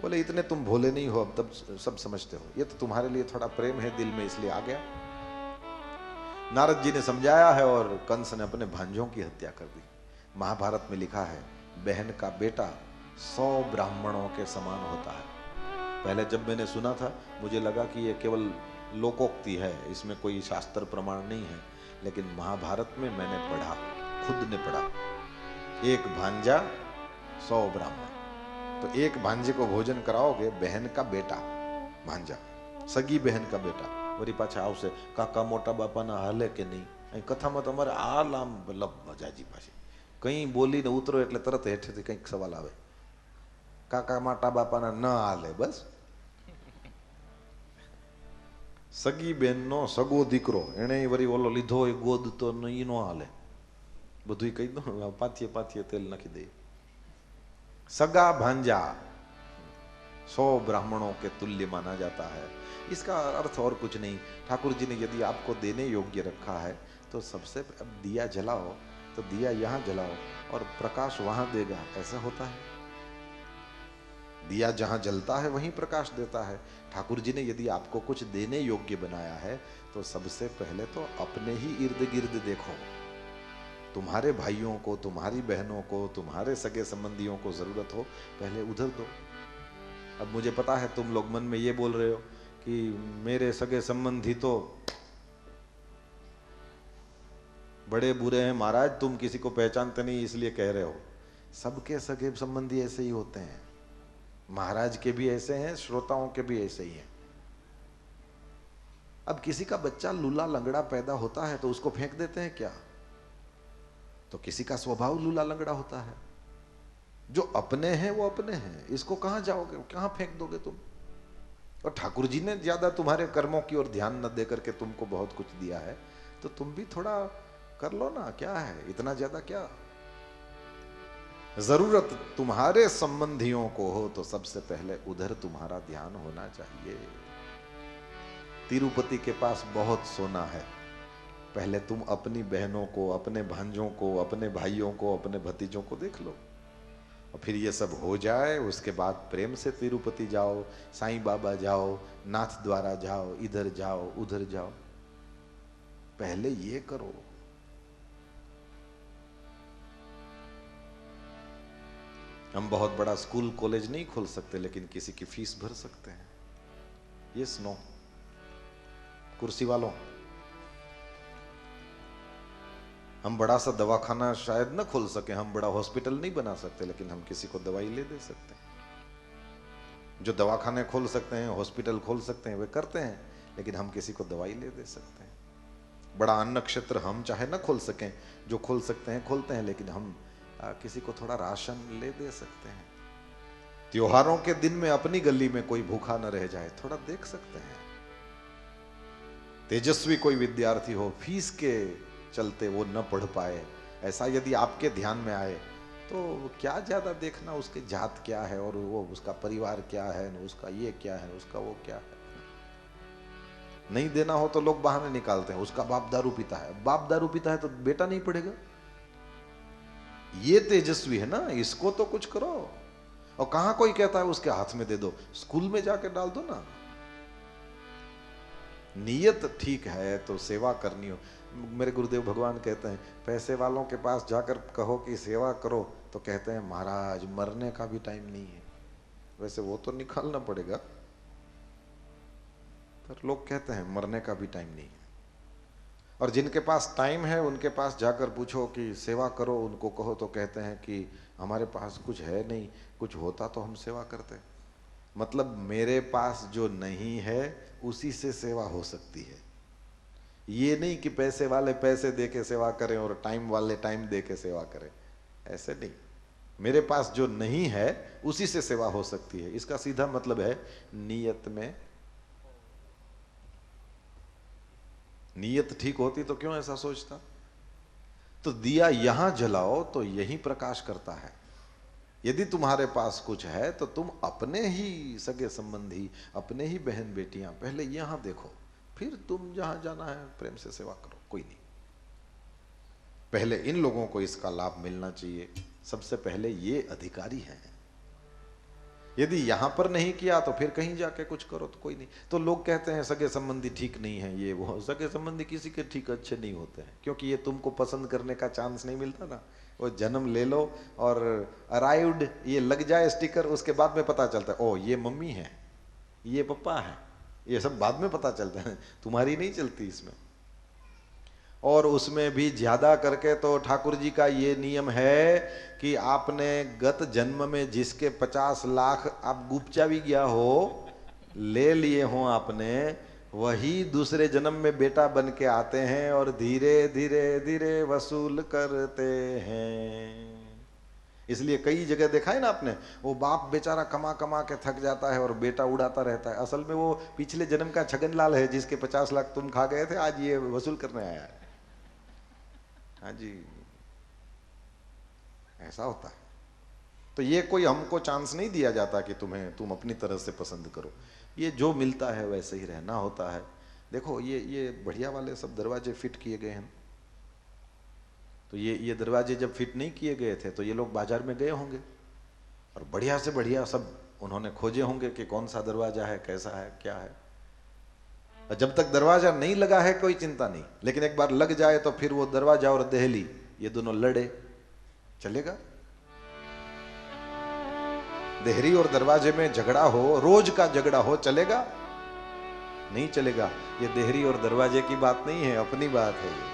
[SPEAKER 1] बोले इतने तुम भोले नहीं हो, अब तब सब समझते हो, ये तो तुम्हारे लिए थोड़ा प्रेम है दिल में इसलिए आ गया। नारद जी ने समझाया है और कंस ने अपने भांजों की हत्या कर दी। महाभारत में लिखा है बहन का बेटा 100 ब्राह्मणों के समान होता है। पहले जब मैंने सुना था मुझे लगा कि ये केवल लोकोक्ति है, इसमें कोई शास्त्र प्रमाण नहीं है, लेकिन महाभारत में मैंने पढ़ा, खुद ने पढ़ा, एक भांजा 100 ब्राह्मण। तो एक भांजे को भोजन कराओगे, बहन का बेटा भांजा, सगी बहन का बेटा, वरी पाछा आवशे काका मोटा बापाना हाले के नहीं। कथामां तमारे आ लाम मतलब मजाजी पाछी कई बोलीने उतरो એટલે તરત હેઠેથી કંઈક સવાલ આવે, કાકા મોટા બાપાના ન હાલે, બસ સગી બેનનો સગો દીકરો એણે વરી ઓલો લીધો હોય ગોદ તો ઈ નો હાલે, બધું કહી દો, પાથીએ પાથીએ તેલ નાખી દે। सगा भांजा 100 ब्राह्मणों के तुल्य माना जाता है। इसका अर्थ और कुछ नहीं, ठाकुर जी ने यदि आपको देने योग्य रखा है तो सबसे अब दिया जलाओ तो दिया यहाँ जलाओ और प्रकाश वहां देगा, ऐसा होता है। दिया जहां जलता है वहीं प्रकाश देता है। ठाकुर जी ने यदि आपको कुछ देने योग्य बनाया है तो सबसे पहले तो अपने ही इर्द गिर्द देखो। तुम्हारे भाइयों को, तुम्हारी बहनों को, तुम्हारे सगे संबंधियों को जरूरत हो, पहले उधर दो। अब मुझे पता है तुम लोग मन में ये बोल रहे हो कि मेरे सगे संबंधी तो बड़े बुरे हैं महाराज, तुम किसी को पहचानते नहीं इसलिए कह रहे हो। सबके सगे संबंधी ऐसे ही होते हैं, महाराज के भी ऐसे हैं, श्रोताओं के भी ऐसे ही हैं। अब किसी का बच्चा लूला लंगड़ा पैदा होता है तो उसको फेंक देते हैं क्या? तो किसी का स्वभाव लूला लंगड़ा होता है। जो अपने हैं वो अपने हैं, इसको कहां जाओगे, कहां फेंक दोगे तुम? और ठाकुर जी ने ज्यादा तुम्हारे कर्मों की ओर ध्यान न देकर के तुमको बहुत कुछ दिया है, तो तुम भी थोड़ा कर लो ना, क्या है इतना ज्यादा क्या? जरूरत तुम्हारे संबंधियों को हो तो सबसे पहले उधर तुम्हारा ध्यान होना चाहिए। तिरुपति के पास बहुत सोना है, पहले तुम अपनी बहनों को, अपने भांजों को, अपने भाइयों को, अपने भतीजों को देख लो, और फिर ये सब हो जाए उसके बाद प्रेम से तिरुपति जाओ, साईं बाबा जाओ, नाथ द्वारा जाओ, इधर जाओ उधर जाओ, पहले ये करो। हम बहुत बड़ा स्कूल कॉलेज नहीं खोल सकते, लेकिन किसी की फीस भर सकते हैं। Yes no? कुर्सी वालों, हम बड़ा सा दवाखाना शायद न खोल सके, हम बड़ा हॉस्पिटल नहीं बना सकते, लेकिन हम किसी को दवाई ले दे सकते हैं। जो दवाखाने खोल सकते हैं, हॉस्पिटल खोल सकते हैं, वे करते हैं, लेकिन हम किसी को दवाई ले दे सकते हैं। बड़ा अन्न क्षेत्र हम चाहे न खोल सकें, जो खोल सकते हैं खोलते हैं, लेकिन हम किसी को थोड़ा राशन ले दे सकते हैं। त्योहारों के दिन में अपनी गली में कोई भूखा न रह जाए, थोड़ा देख सकते हैं। तेजस्वी कोई विद्यार्थी हो, फीस के चलते वो न पढ़ पाए, ऐसा यदि आपके ध्यान में आए तो क्या ज्यादा देखना उसके जात क्या है और वो उसका परिवार क्या है, उसका ये क्या है, उसका वो क्या है। नहीं देना हो तो लोग बहाने निकालते हैं, उसका बाप दारू पीता है, बाप दारू पीता है तो बेटा नहीं पढ़ेगा। ये तेजस्वी है ना, इसको तो कुछ करो। और कहां कोई कहता है उसके हाथ में दे दो, स्कूल में जाके डाल दो ना। नीयत ठीक है तो सेवा करनी हो। मेरे गुरुदेव भगवान कहते हैं पैसे वालों के पास जाकर कहो कि सेवा करो तो कहते हैं महाराज मरने का भी टाइम नहीं है। वैसे वो तो निकालना पड़ेगा, पर लोग कहते हैं मरने का भी टाइम नहीं है। और जिनके पास टाइम है उनके पास जाकर पूछो कि सेवा करो, उनको कहो तो कहते हैं कि हमारे पास कुछ है नहीं, कुछ होता तो हम सेवा करते। मतलब मेरे पास जो नहीं है उसी से सेवा हो सकती है। ये नहीं कि पैसे वाले पैसे दे के सेवा करें और टाइम वाले टाइम दे के सेवा करें, ऐसे नहीं। मेरे पास जो नहीं है उसी से सेवा हो सकती है। इसका सीधा मतलब है नीयत में। नीयत ठीक होती तो क्यों ऐसा सोचता। तो दिया यहां जलाओ तो यही प्रकाश करता है। यदि तुम्हारे पास कुछ है तो तुम अपने ही सगे संबंधी, अपने ही बहन बेटियां पहले यहां देखो, फिर तुम जहां जाना है प्रेम से सेवा करो, कोई नहीं। पहले इन लोगों को इसका लाभ मिलना चाहिए, सबसे पहले ये अधिकारी हैं। यदि यहां पर नहीं किया तो फिर कहीं जाके कुछ करो तो कोई नहीं। तो लोग कहते हैं सगे संबंधी ठीक नहीं है, ये वो। सगे संबंधी किसी के ठीक अच्छे नहीं होते हैं, क्योंकि ये तुमको पसंद करने का चांस नहीं मिलता ना। वो जन्म ले लो और अराइव्ड ये लग जाए स्टिकर, उसके बाद में पता चलता है ओ ये मम्मी है, ये पापा है, ये सब बाद में पता चलता है, तुम्हारी नहीं चलती इसमें। और उसमें भी ज्यादा करके तो ठाकुर जी का ये नियम है कि आपने गत जन्म में जिसके 50 लाख आप गुप्चा भी गया हो ले लिए हो आपने, वही दूसरे जन्म में बेटा बन के आते हैं और धीरे धीरे धीरे वसूल करते हैं। इसलिए कई जगह देखा है ना आपने, वो बाप बेचारा कमा कमा के थक जाता है और बेटा उड़ाता रहता है। असल में वो पिछले जन्म का छगनलाल है जिसके 50 लाख तुम खा गए थे, आज ये वसूल करने आया है। हाँ जी, ऐसा होता है। तो ये कोई हमको चांस नहीं दिया जाता कि तुम अपनी तरह से पसंद करो। ये जो मिलता है वैसे ही रहना होता है। देखो ये बढ़िया वाले सब दरवाजे फिट किए गए हैं। तो ये दरवाजे जब फिट नहीं किए गए थे तो ये लोग बाजार में गए होंगे और बढ़िया से बढ़िया सब उन्होंने खोजे होंगे कि कौन सा दरवाजा है, कैसा है, क्या है। और जब तक दरवाजा नहीं लगा है कोई चिंता नहीं, लेकिन एक बार लग जाए तो फिर वो दरवाजा और देहली ये दोनों लड़े, चलेगा? देहरी और दरवाजे में झगड़ा हो, रोज का झगड़ा हो, चलेगा? नहीं चलेगा। ये देहरी और दरवाजे की बात नहीं है, अपनी बात है ये।